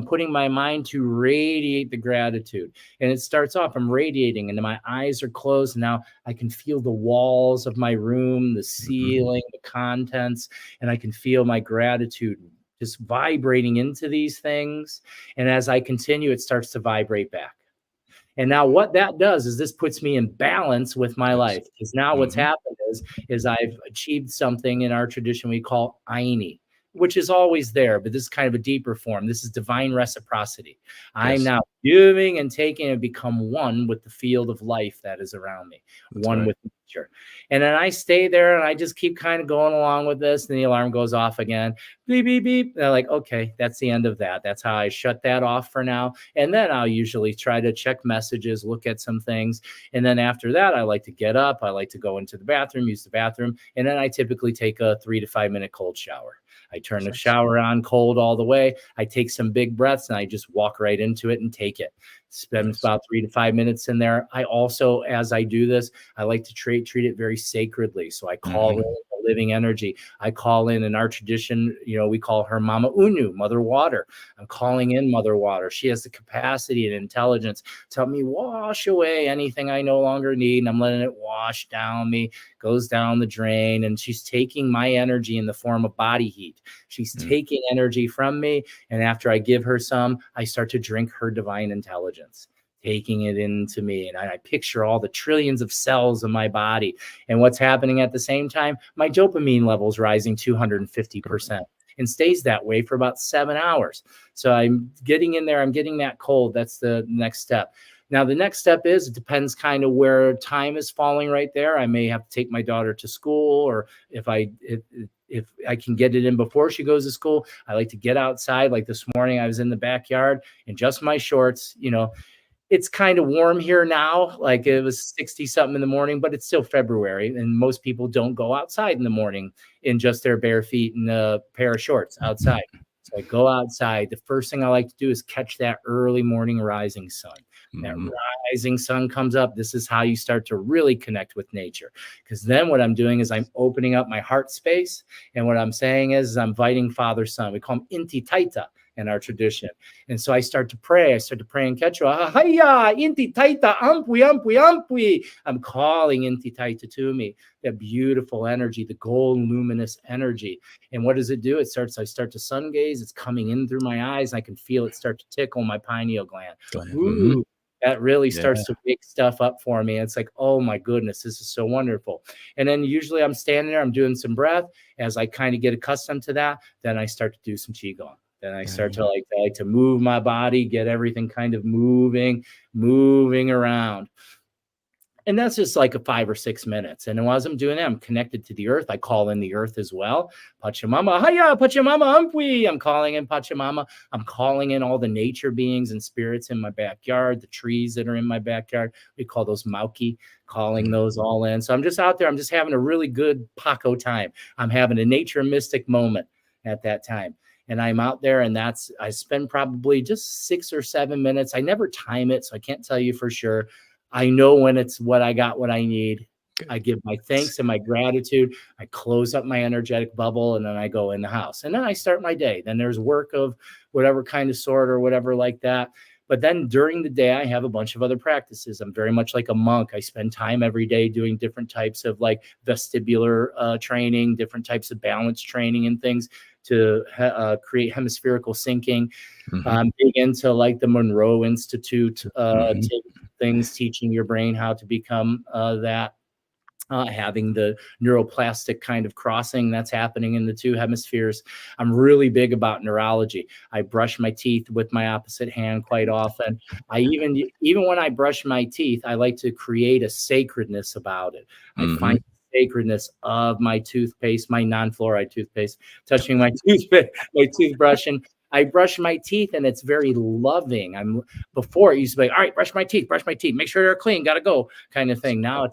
putting my mind to radiate the gratitude. And it starts off, I'm radiating and my eyes are closed. And now I can feel the walls of my room, the ceiling, the contents, and I can feel my gratitude just vibrating into these things. And as I continue, it starts to vibrate back. And now what that does is this puts me in balance with my life. Because now what's happened is I've achieved something in our tradition we call Aini, which is always there, but this is kind of a deeper form. This is divine reciprocity. I'm now giving and taking and become one with the field of life that is around me, one with nature. And then I stay there and I just keep kind of going along with this. And the alarm goes off again. Beep, beep, beep. And I'm like, okay, that's the end of that. That's how I shut that off for now. And then I'll usually try to check messages, look at some things. And then after that, I like to get up. I like to go into the bathroom, use the bathroom. And then I typically take a 3 to 5 minute cold shower. I turn the shower on cold all the way. I take some big breaths and I just walk right into it and take it. Spend about 3 to 5 minutes in there. I also, as I do this, I like to treat it very sacredly. So I call in the living energy. I call in our tradition, we call her Mama Unu, Mother Water. I'm calling in Mother Water. She has the capacity and intelligence to help me wash away anything I no longer need. And I'm letting it wash down me, goes down the drain. And she's taking my energy in the form of body heat. She's taking energy from me. And after I give her some, I start to drink her divine intelligence, taking it into me. And I picture all the trillions of cells in my body. And what's happening at the same time, my dopamine levels rising 250%. And stays that way for about 7 hours. So I'm getting in there. I'm getting that cold. That's the next step. Now, the next step is, it depends kind of where time is falling right there. I may have to take my daughter to school, or if I can get it in before she goes to school, I like to get outside. Like this morning, I was in the backyard in just my shorts. It's kind of warm here now. Like it was 60 something in the morning, but it's still February. And most people don't go outside in the morning in just their bare feet and a pair of shorts outside. So I go outside. The first thing I like to do is catch that early morning rising sun. That rising sun comes up. This is how you start to really connect with nature. Because then what I'm doing is I'm opening up my heart space. And what I'm saying is I'm inviting Father Sun. We call him Inti Taita in our tradition. And so I start to pray. I start to pray in Quechua. Haya, Inti Taita, ampui, ampui, ampui. I'm calling Inti Taita to me. That beautiful energy, the golden luminous energy. And what does it do? I start to sun gaze. It's coming in through my eyes. And I can feel it start to tickle my pineal gland. Ooh, that really starts to wake stuff up for me. It's like, oh my goodness, this is so wonderful. And then usually I'm standing there, I'm doing some breath. As I kind of get accustomed to that, then I start to do some Qigong. Then I start to like to move my body, get everything kind of moving around. And that's just like a 5 or 6 minutes. And as I'm doing that, I'm connected to the earth. I call in the earth as well. Pachamama, Haya, Pachamama, Ampui. I'm calling in Pachamama. I'm calling in all the nature beings and spirits in my backyard, the trees that are in my backyard. We call those Mauki, calling those all in. So I'm just out there. I'm just having a really good Paco time. I'm having a nature mystic moment at that time. And I'm out there, and I spend probably just 6 or 7 minutes. I never time it, so I can't tell you for sure. I know when it's what I got, what I need. I give my thanks and my gratitude. I close up my energetic bubble, and then I go in the house. And then I start my day. Then there's work of whatever kind of sort or whatever like that. But then during the day, I have a bunch of other practices. I'm very much like a monk. I spend time every day doing different types of like vestibular training, different types of balance training and things to create hemispherical syncing. Big into like the Monroe Institute things, teaching your brain how to become that. Having the neuroplastic kind of crossing that's happening in the two hemispheres. I'm really big about neurology. I brush my teeth with my opposite hand quite often. I even when I brush my teeth, I like to create a sacredness about it. I find the sacredness of my toothpaste, my non-fluoride toothpaste, touching my toothbrush, and I brush my teeth, and it's very loving. Before it used to be like, all right, brush my teeth, make sure they're clean, gotta go, kind of thing. Now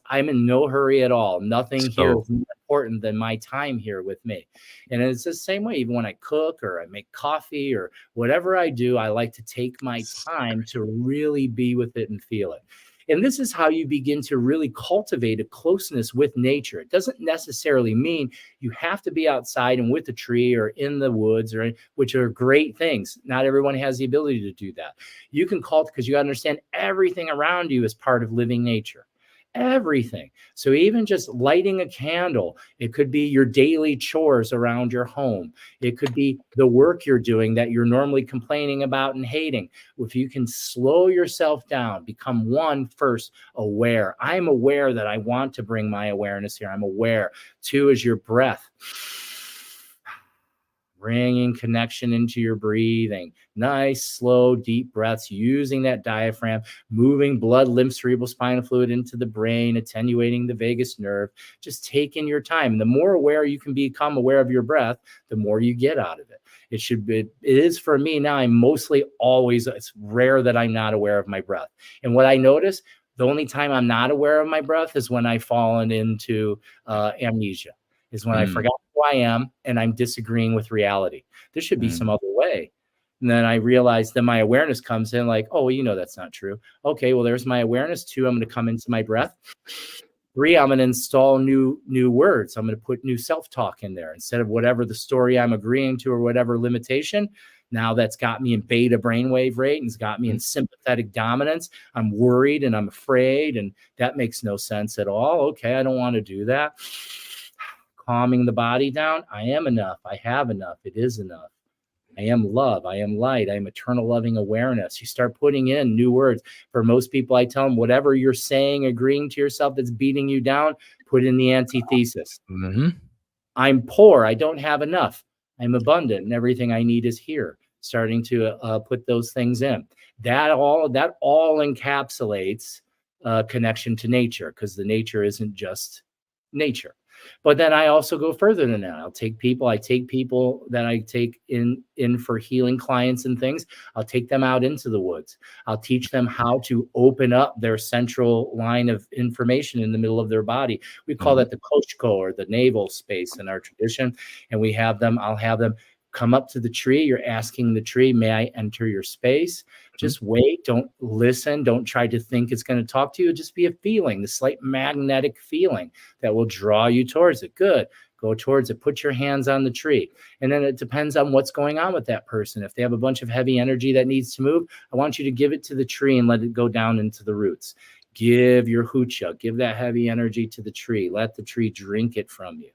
I'm in no hurry at all. Nothing here is more important than my time here with me. And it's the same way, even when I cook or I make coffee or whatever I do, I like to take my time to really be with it and feel it. And this is how you begin to really cultivate a closeness with nature. It doesn't necessarily mean you have to be outside and with a tree or in the woods, which are great things. Not everyone has the ability to do that. You can because you got to understand everything around you is part of living nature. Everything. So even just lighting a candle, it could be your daily chores around your home. It could be the work you're doing that you're normally complaining about and hating. If you can slow yourself down, become one, first, aware. I'm aware that I want to bring my awareness here. I'm aware. Two is your breath. Bringing connection into your breathing. Nice, slow, deep breaths, using that diaphragm, moving blood, lymph, cerebral spinal fluid into the brain, attenuating the vagus nerve, just taking your time. And the more aware you can become aware of your breath, the more you get out of it. It is for me now. I'm mostly always, it's rare that I'm not aware of my breath. And what I notice, the only time I'm not aware of my breath is when I've fallen into amnesia. Is when I forgot who I am and I'm disagreeing with reality. There should be some other way. And then I realize that my awareness comes in like, oh, well, that's not true. Okay, well, there's my awareness. 2, I'm going to come into my breath. 3, I'm going to install new words. I'm going to put new self-talk in there instead of whatever the story I'm agreeing to or whatever limitation. Now that's got me in beta brainwave rate and it's got me in sympathetic dominance. I'm worried and I'm afraid, and that makes no sense at all. Okay, I don't want to do that. Calming the body down. I am enough. I have enough. It is enough. I am love. I am light. I am eternal loving awareness. You start putting in new words. For most people, I tell them, whatever you're saying, agreeing to yourself that's beating you down, put in the antithesis. I'm poor. I don't have enough. I'm abundant, and everything I need is here. Starting to put those things in. That all encapsulates connection to nature, because the nature isn't just nature. But then I also go further than that. I take people that I take in for healing clients and things. I'll take them out into the woods. I'll teach them how to open up their central line of information in the middle of their body. We call that the Koshko, or the navel space in our tradition. And I'll have them come up to the tree. You're asking the tree, may I enter your space? Just wait. Don't listen. Don't try to think it's going to talk to you. Just be a feeling, the slight magnetic feeling that will draw you towards it. Good. Go towards it. Put your hands on the tree. And then it depends on what's going on with that person. If they have a bunch of heavy energy that needs to move, I want you to give it to the tree and let it go down into the roots. Give your hucha. Give that heavy energy to the tree. Let the tree drink it from you.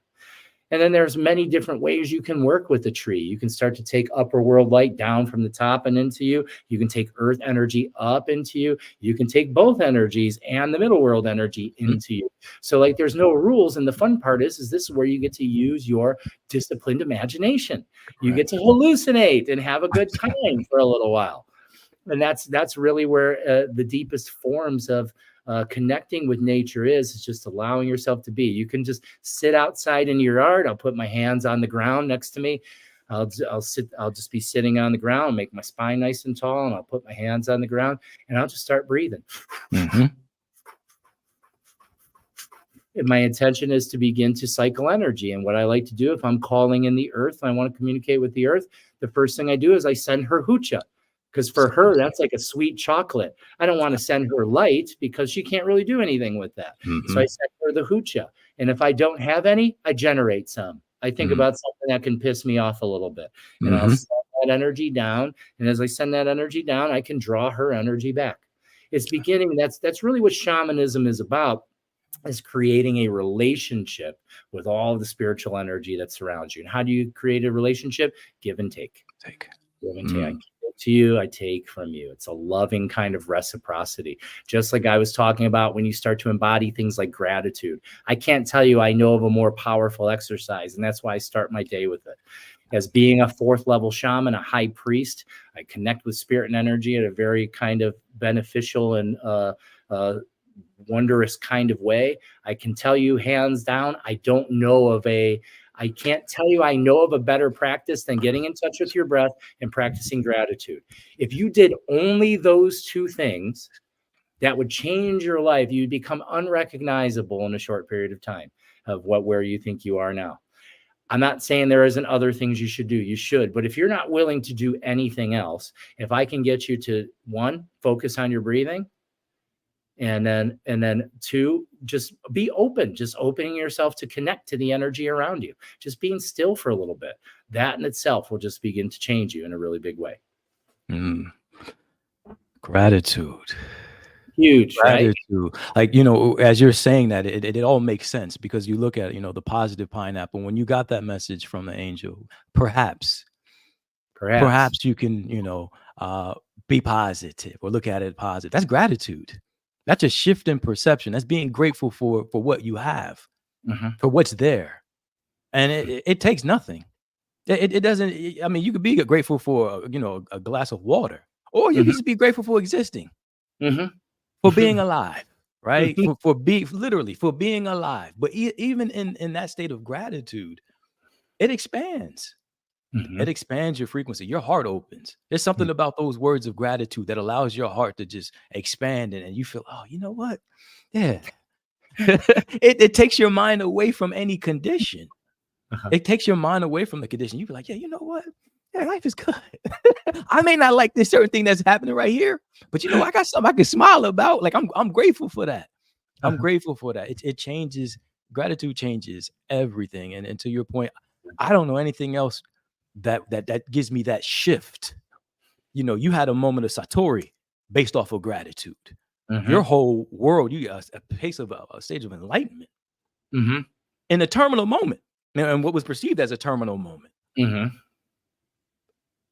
And then there's many different ways you can work with the tree. You can start to take upper world light down from the top and into you. You can take earth energy up into you. You can take both energies and the middle world energy into you. So like there's no rules. And the fun part is this is where you get to use your disciplined imagination. You get to hallucinate and have a good time for a little while. And that's really where the deepest forms of connecting with nature is just allowing yourself to be. You can just sit outside in your yard. I'll put my hands on the ground next to me. I'll just be sitting on the ground, make my spine nice and tall, and I'll put my hands on the ground and I'll just start breathing. And my intention is to begin to cycle energy. And what I like to do, if I'm calling in the earth, I want to communicate with the earth, the first thing I do is I send her hucha. Because for her, that's like a sweet chocolate. I don't want to send her light because she can't really do anything with that. So I send her the hoocha. And if I don't have any, I generate some. I think about something that can piss me off a little bit. And I'll send that energy down. And as I send that energy down, I can draw her energy back. It's beginning. That's really what shamanism is about, is creating a relationship with all the spiritual energy that surrounds you. And how do you create a relationship? Give and take. Give and take. I give to you, I take from you. It's a loving kind of reciprocity. Just like I was talking about when you start to embody things like gratitude. I can't tell you I know of a more powerful exercise, and that's why I start my day with it. As being a 4th level shaman, a high priest, I connect with spirit and energy in a very kind of beneficial and wondrous kind of way. I can tell you hands down, I can't tell you I know of a better practice than getting in touch with your breath and practicing gratitude. If you did only those 2 things, that would change your life. You'd become unrecognizable in a short period of time of where you think you are now. I'm not saying there isn't other things you should do. You should. But if you're not willing to do anything else, if I can get you to 1, focus on your breathing, and then 2, just be open, just opening yourself to connect to the energy around you, just being still for a little bit. That in itself will just begin to change you in a really big way. Gratitude. Huge, right? Gratitude. Like, you know, as you're saying that, it all makes sense, because you look at, you know, the positive pineapple. When you got that message from the angel, perhaps you can, you know, be positive or look at it positive. That's gratitude. That's a shift in perception. That's being grateful for what you have, for what's there. And it takes nothing. It doesn't. I mean, you could be grateful for, you know, a glass of water, or you can just be grateful for existing, for being alive, right? For being alive. But even in that state of gratitude, it expands. It expands your frequency. Your heart opens. There's something about those words of gratitude that allows your heart to just expand, and you feel, oh, you know what? Yeah. It takes your mind away from any condition. It takes your mind away from the condition. You be like, yeah, you know what? Yeah, life is good. I may not like this certain thing that's happening right here, but you know, I got something I can smile about. Like, I'm grateful for that. I'm grateful for that. It changes. Gratitude changes everything. And to your point, I don't know anything else that gives me that shift. You know, you had a moment of satori based off of gratitude. Your whole world, you got a pace of a stage of enlightenment in a terminal moment, and what was perceived as a terminal moment.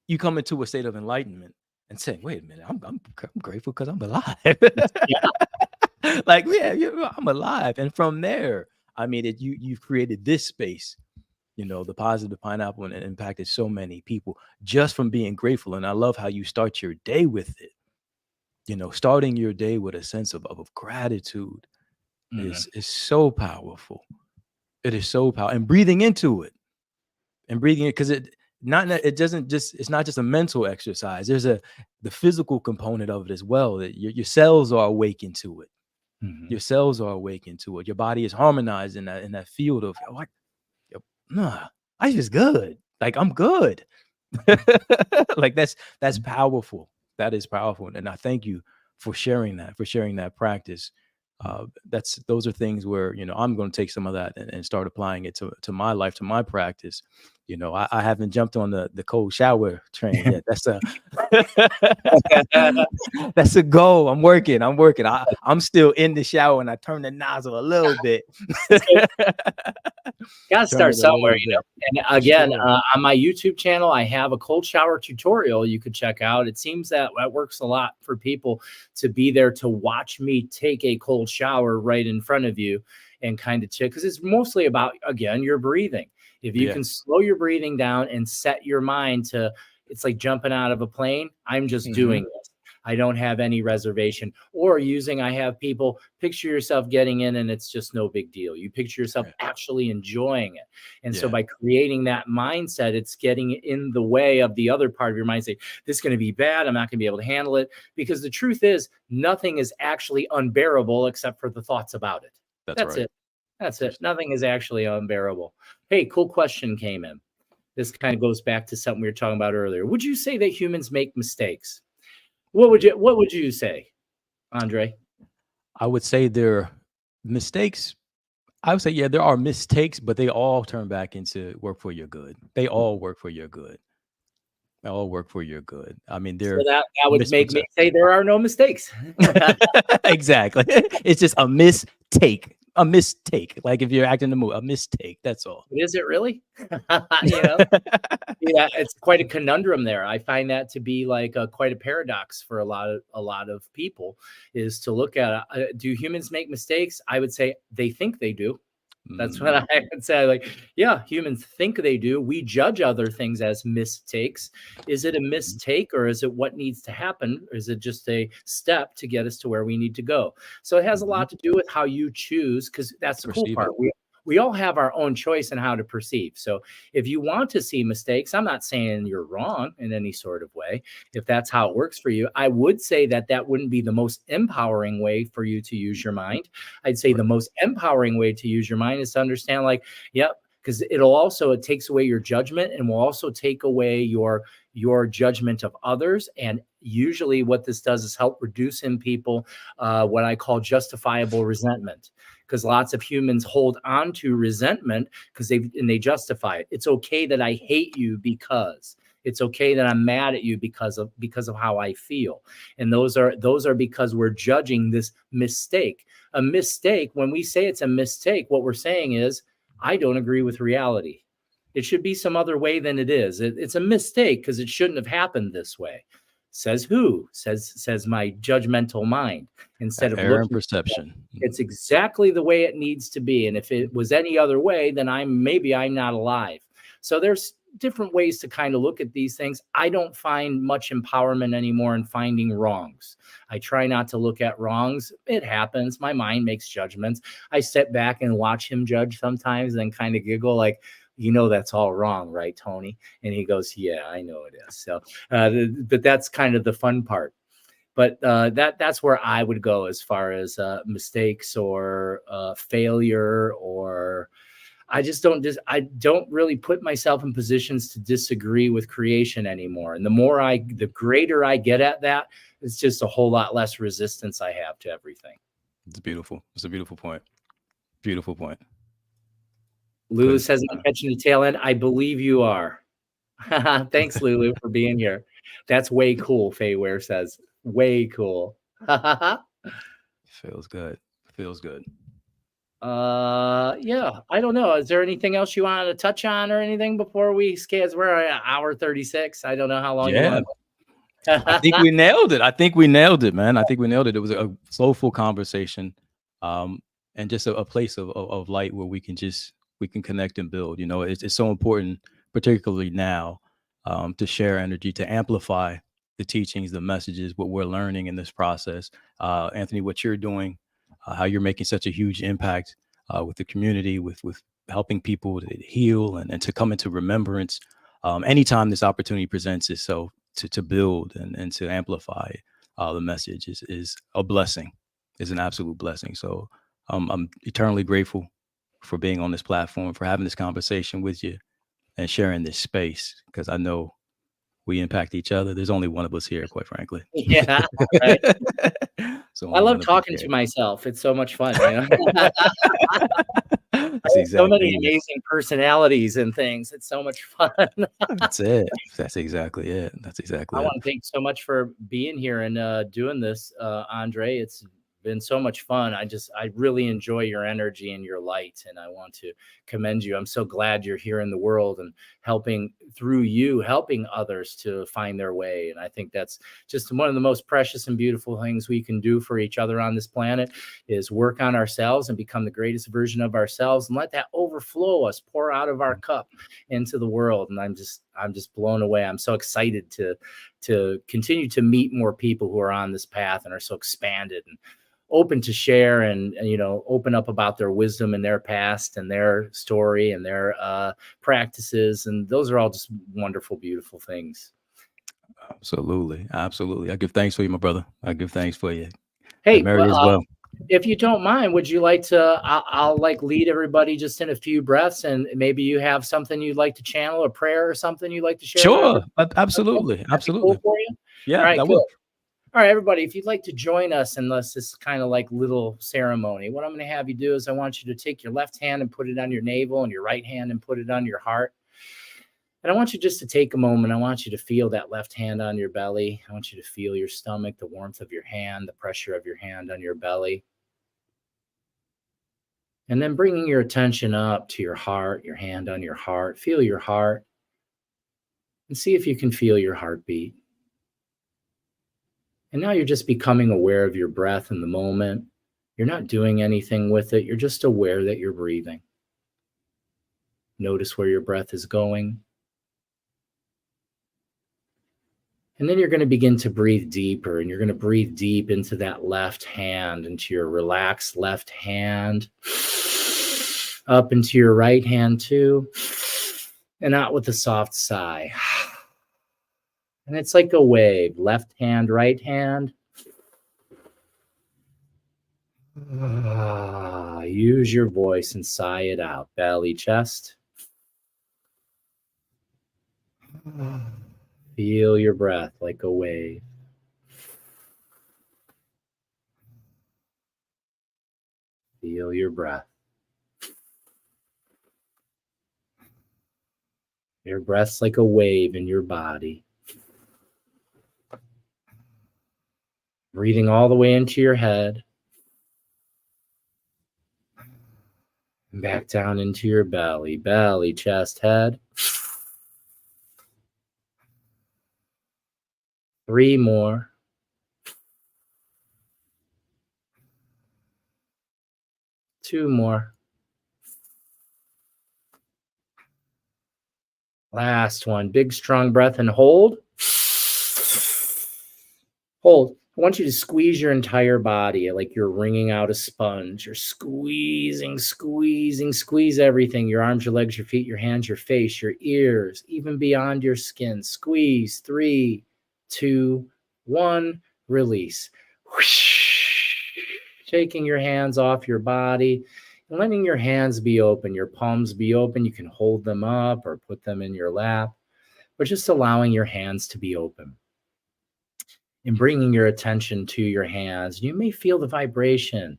You come into a state of enlightenment and say, wait a minute, I'm grateful because I'm alive. Like, yeah, I'm alive. And from there, I mean, you've created this space, you know, the positive pineapple, and impacted so many people just from being grateful. And I love how you start your day with it. You know, starting your day with a sense of gratitude is so powerful. It is so powerful. And breathing into it, because it's not just a mental exercise. There's the physical component of it as well, that your cells are awakened to it. Your cells are awakened to it. Your body is harmonized in that field of, I just good. Like, I'm good. Like, that's powerful. That is powerful. And I thank you for sharing that practice. Those are things where, you know, I'm going to take some of that and start applying it to my life, to my practice. You know, I haven't jumped on the cold shower train yet. That's a goal. I'm working. I'm still in the shower, and I turn the nozzle a little bit. Gotta start somewhere, you know. And again, on my YouTube channel, I have a cold shower tutorial you could check out. It seems that works a lot for people to be there to watch me take a cold shower right in front of you and kind of chill, because it's mostly about, again, your breathing. If you can slow your breathing down and set your mind to, it's like jumping out of a plane. I'm just doing this. I don't have any reservation. Or I have people picture yourself getting in, and it's just no big deal. You picture yourself actually enjoying it. And so by creating that mindset, it's getting in the way of the other part of your mind. Say, this is going to be bad. I'm not going to be able to handle it. Because the truth is, nothing is actually unbearable except for the thoughts about it. That's right. That's it. Nothing is actually unbearable. Hey, cool question came in. This kind of goes back to something we were talking about earlier. Would you say that humans make mistakes? What would you say, Andre? I would say they're mistakes. I would say, yeah, there are mistakes, but they all turn back into work for your good. They all work for your good. They all work for your good. I mean, So they're that would make me misperception. say there are no mistakes. Exactly. It's just a mistake. A mistake. Like if you're acting the movie, a mistake. That's all. Is it really? You know? Yeah, it's quite a conundrum there. I find that to be like quite a paradox for a lot of people, is to look at do humans make mistakes? I would say they think they do. That's what Mm, I would say. Like, yeah, humans think they do. We judge other things as mistakes. Is it a mhm, mistake, or is it what needs to happen? Or is it just a step to get us to where we need to go? So it has a mhm. lot to do with how you choose, because that's the cool Perceive it. part. We all have our own choice in how to perceive. So if you want to see mistakes, I'm not saying you're wrong in any sort of way. If that's how it works for you, I would say that that wouldn't be the most empowering way for you to use your mind. I'd say the Right. most empowering way to use your mind is to understand, like, yep, because it takes away your judgment, and will also take away your judgment of others. And usually what this does is help reduce in people what I call justifiable resentment, because lots of humans hold on to resentment because they justify it. It's okay that I hate you because it's okay that I'm mad at you because of how I feel. And those are because we're judging this mistake. A mistake, when we say it's a mistake, what we're saying is, I don't agree with reality. It should be some other way than it is. It's a mistake because it shouldn't have happened this way. Says who? Says my judgmental mind. Instead of Error and looking, perception. it's exactly the way it needs to be. And if it was any other way, then I'm not alive. So there's different ways to kind of look at these things. I don't find much empowerment anymore in finding wrongs. I try not to look at wrongs. It happens. My mind makes judgments. I sit back and watch him judge sometimes, and then kind of giggle like, that's all wrong, right, Tony? And he goes, yeah, I know it is. So, but that's kind of the fun part. But that's where I would go as far as mistakes or failure, or I don't really put myself in positions to disagree with creation anymore. And the greater I get at that, it's just a whole lot less resistance I have to everything. It's beautiful. It's a beautiful point. Beautiful point. Lulu Because says I'm catching the tail end. I believe you are. Thanks, Lulu, for being here. That's way cool, Fayware says. Way cool. feels good. Feels good. Yeah, I don't know. Is there anything else you wanted to touch on or anything before we scale? We're at hour 36. I don't know how long you Yeah. want. I think we nailed it. I think we nailed it, man. I think we nailed it. It was a soulful conversation, and just a place of light where we can connect and build. It's so important, particularly now, to share energy, to amplify the teachings, the messages, what we're learning in this process. Anthony, what you're doing, how you're making such a huge impact with the community, with helping people to heal and to come into remembrance. Anytime this opportunity presents itself to build and to amplify the message is a blessing, is an absolute blessing. So I'm eternally grateful for being on this platform, for having this conversation with you and sharing this space, because I know we impact each other. There's only one of us here, quite frankly. Yeah, right. So I only love one of us talking here. to myself. It's so much fun. I That's have so exactly many it. amazing personalities and things. It's so much fun. That's it. That's exactly it. That's I exactly it. want to thank you so much for being here and doing this, Andre. It's been so much fun. I really enjoy your energy and your light, and I want to commend you. I'm so glad you're here in the world and helping others to find their way. And I think that's just one of the most precious and beautiful things we can do for each other on this planet, is work on ourselves and become the greatest version of ourselves, and let that overflow us, pour out of our cup into the world. And I'm just blown away. I'm so excited to continue to meet more people who are on this path and are so expanded and open to share, and open up about their wisdom and their past and their story and their practices. And those are all just wonderful, beautiful things. Absolutely. Absolutely. I give thanks for you, my brother. I give thanks for you. And Hey, Mary as well. if you don't mind, would you like to, I'll like lead everybody just in a few breaths, and maybe you have something you'd like to channel, a prayer or something you'd like to share with Sure. everybody. Okay, Absolutely. that'd be cool Absolutely. for you. All Yeah, right, that good. will. All right, everybody, if you'd like to join us in this kind of like little ceremony, what I'm going to have you do is I want you to take your left hand and put it on your navel and your right hand and put it on your heart. And I want you just to take a moment. I want you to feel that left hand on your belly. I want you to feel your stomach, the warmth of your hand, the pressure of your hand on your belly. And then bringing your attention up to your heart, your hand on your heart. Feel your heart and see if you can feel your heartbeat. And now you're just becoming aware of your breath in the moment. You're not doing anything with it. You're just aware that you're breathing. Notice where your breath is going. And then you're going to begin to breathe deeper, and you're going to breathe deep into that left hand, into your relaxed left hand, up into your right hand too, and out with a soft sigh. And it's like a wave, left hand, right hand. Use your voice and sigh it out. Belly, chest. Feel your breath like a wave. Feel your breath. Your breath's like a wave in your body. Breathing all the way into your head. And back down into your belly. Belly, chest, head. 3 more. 2 more. Last one. Big, strong breath and hold. Hold. I want you to squeeze your entire body like you're wringing out a sponge. You're squeezing, squeeze everything. Your arms, your legs, your feet, your hands, your face, your ears, even beyond your skin. Squeeze. 3, 2, 1. Release. Taking your hands off your body and letting your hands be open, your palms be open. You can hold them up or put them in your lap, but just allowing your hands to be open. And bringing your attention to your hands, you may feel the vibration,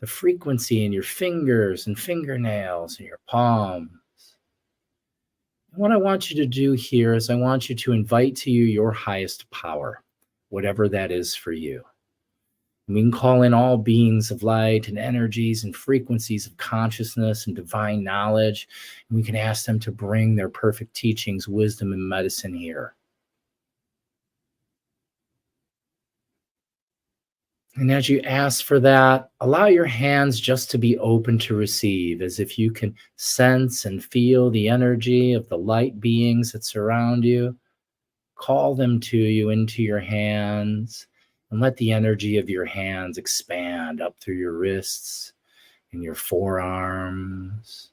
the frequency in your fingers and fingernails and your palms. And what I want you to do here is I want you to invite to you your highest power, whatever that is for you. We can call in all beings of light and energies and frequencies of consciousness and divine knowledge. And we can ask them to bring their perfect teachings, wisdom, and medicine here. And as you ask for that, allow your hands just to be open to receive, as if you can sense and feel the energy of the light beings that surround you. Call them to you into your hands and let the energy of your hands expand up through your wrists and your forearms,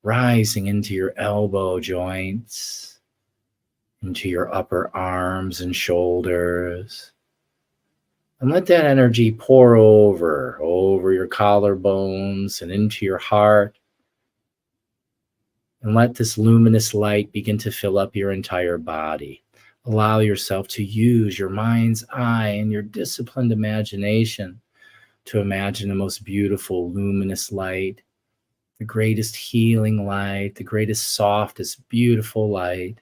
rising into your elbow joints, into your upper arms and shoulders. And let that energy pour over your collarbones and into your heart. And let this luminous light begin to fill up your entire body. Allow yourself to use your mind's eye and your disciplined imagination to imagine the most beautiful, luminous light, the greatest healing light, the greatest, softest, beautiful light.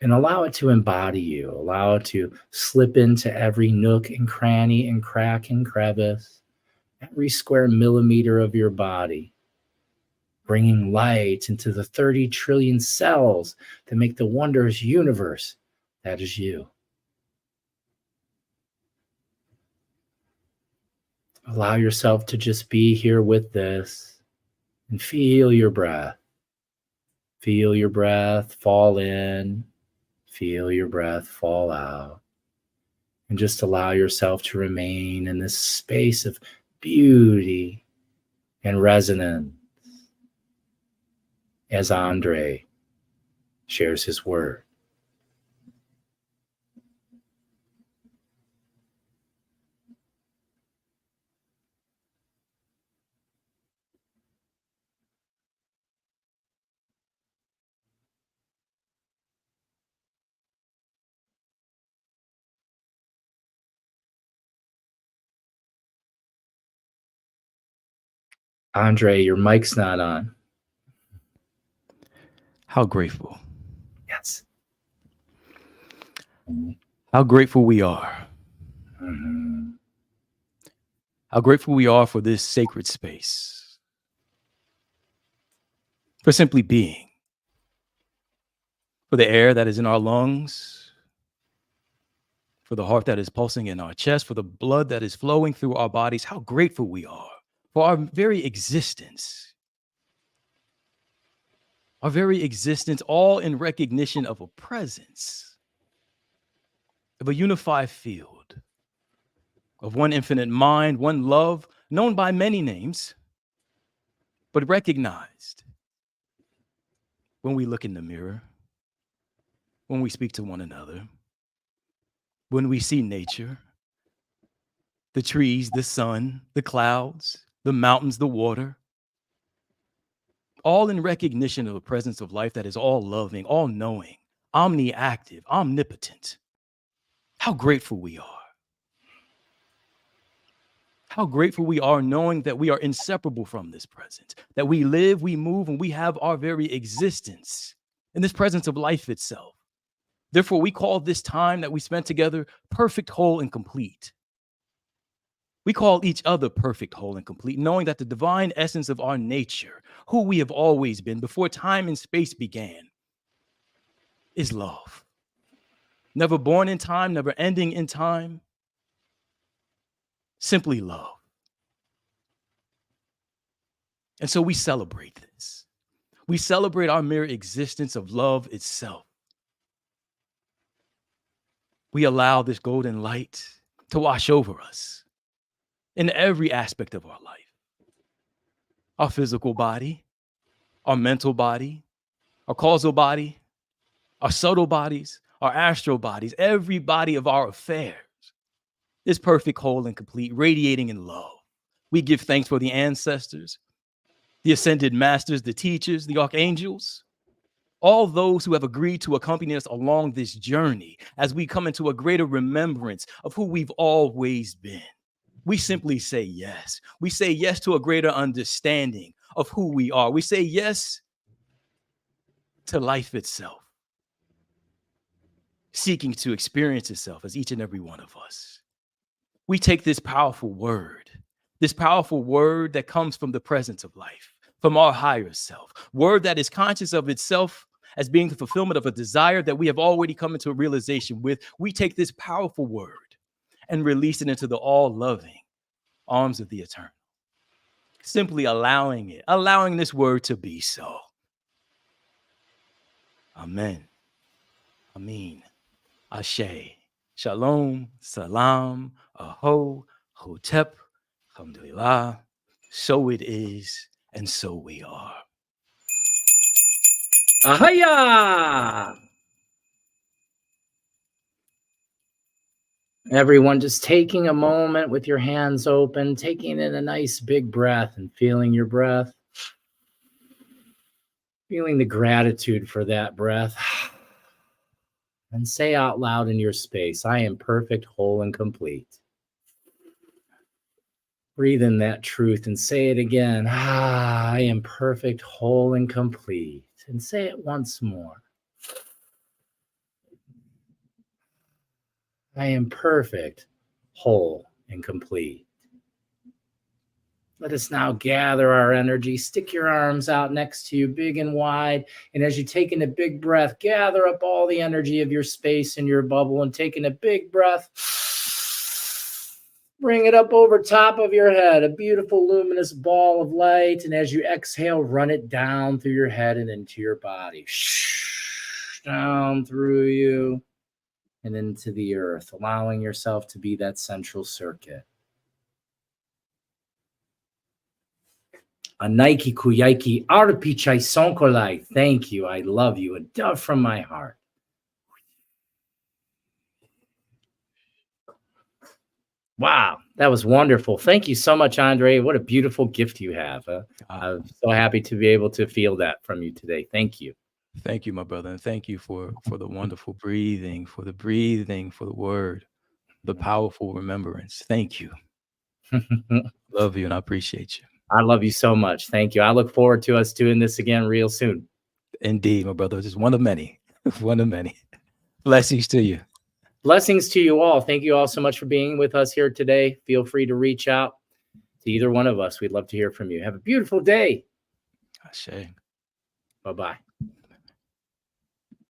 And allow it to embody you. Allow it to slip into every nook and cranny and crack and crevice, every square millimeter of your body, bringing light into the 30 trillion cells that make the wondrous universe that is you. Allow yourself to just be here with this and feel your breath. Feel your breath fall in. Feel your breath fall out. And just allow yourself to remain in this space of beauty and resonance as Andre shares his word. Andre, your mic's not on. How grateful. Yes. How grateful we are. Mm-hmm. How grateful we are for this sacred space. For simply being. For the air that is in our lungs. For the heart that is pulsing in our chest. For the blood that is flowing through our bodies. How grateful we are for our very existence. Our very existence, all in recognition of a presence, of a unified field, of one infinite mind, one love, known by many names, but recognized when we look in the mirror, when we speak to one another, when we see nature, the trees, the sun, the clouds, the mountains, the water, all in recognition of the presence of life that is all loving, all knowing, omniactive, omnipotent. How grateful we are. How grateful we are knowing that we are inseparable from this present, that we live, we move, and we have our very existence in this presence of life itself. Therefore, we call this time that we spent together perfect, whole, and complete. We call each other perfect, whole, and complete, knowing that the divine essence of our nature, who we have always been before time and space began, is love. Never born in time, never ending in time, simply love. And so we celebrate this. We celebrate our mere existence of love itself. We allow this golden light to wash over us in every aspect of our life. Our physical body, our mental body, our causal body, our subtle bodies, our astral bodies, every body of our affairs is perfect, whole, and complete, radiating in love. We give thanks for the ancestors, the ascended masters, the teachers, the archangels, all those who have agreed to accompany us along this journey as we come into a greater remembrance of who we've always been. We simply say yes. We say yes to a greater understanding of who we are. We say yes to life itself, seeking to experience itself as each and every one of us. We take this powerful word that comes from the presence of life, from our higher self, word that is conscious of itself as being the fulfillment of a desire that we have already come into a realization with. We take this powerful word and release it into the all-loving arms of the eternal. Simply allowing this word to be so. Amen. Amin. Ashe. Shalom. Salam. Aho. Hotep. Alhamdulillah. So it is, and so we are. Ahaya! Everyone just taking a moment with your hands open, taking in a nice big breath and feeling your breath. Feeling the gratitude for that breath. And say out loud in your space, I am perfect, whole, and complete. Breathe in that truth and say it again. I am perfect, whole, and complete. And say it once more. I am perfect, whole, and complete. Let us now gather our energy. Stick your arms out next to you, big and wide. And as you take in a big breath, gather up all the energy of your space in your bubble and taking a big breath. Bring it up over top of your head, a beautiful luminous ball of light. And as you exhale, run it down through your head and into your body. Down through you and into the earth, allowing yourself to be that central circuit. A Nike Kuyaiki Arpichai Sonkolai. Thank you. I love you. A dove from my heart. Wow, that was wonderful. Thank you so much, Andre. What a beautiful gift you have. I'm so happy to be able to feel that from you today. Thank you. Thank you, my brother. And thank you for the wonderful breathing, for the word, the powerful remembrance. Thank you. Love you and I appreciate you. I love you so much. Thank you. I look forward to us doing this again real soon. Indeed, my brother. Just one of many. One of many. Blessings to you. Blessings to you all. Thank you all so much for being with us here today. Feel free to reach out to either one of us. We'd love to hear from you. Have a beautiful day. Ashe. Bye-bye.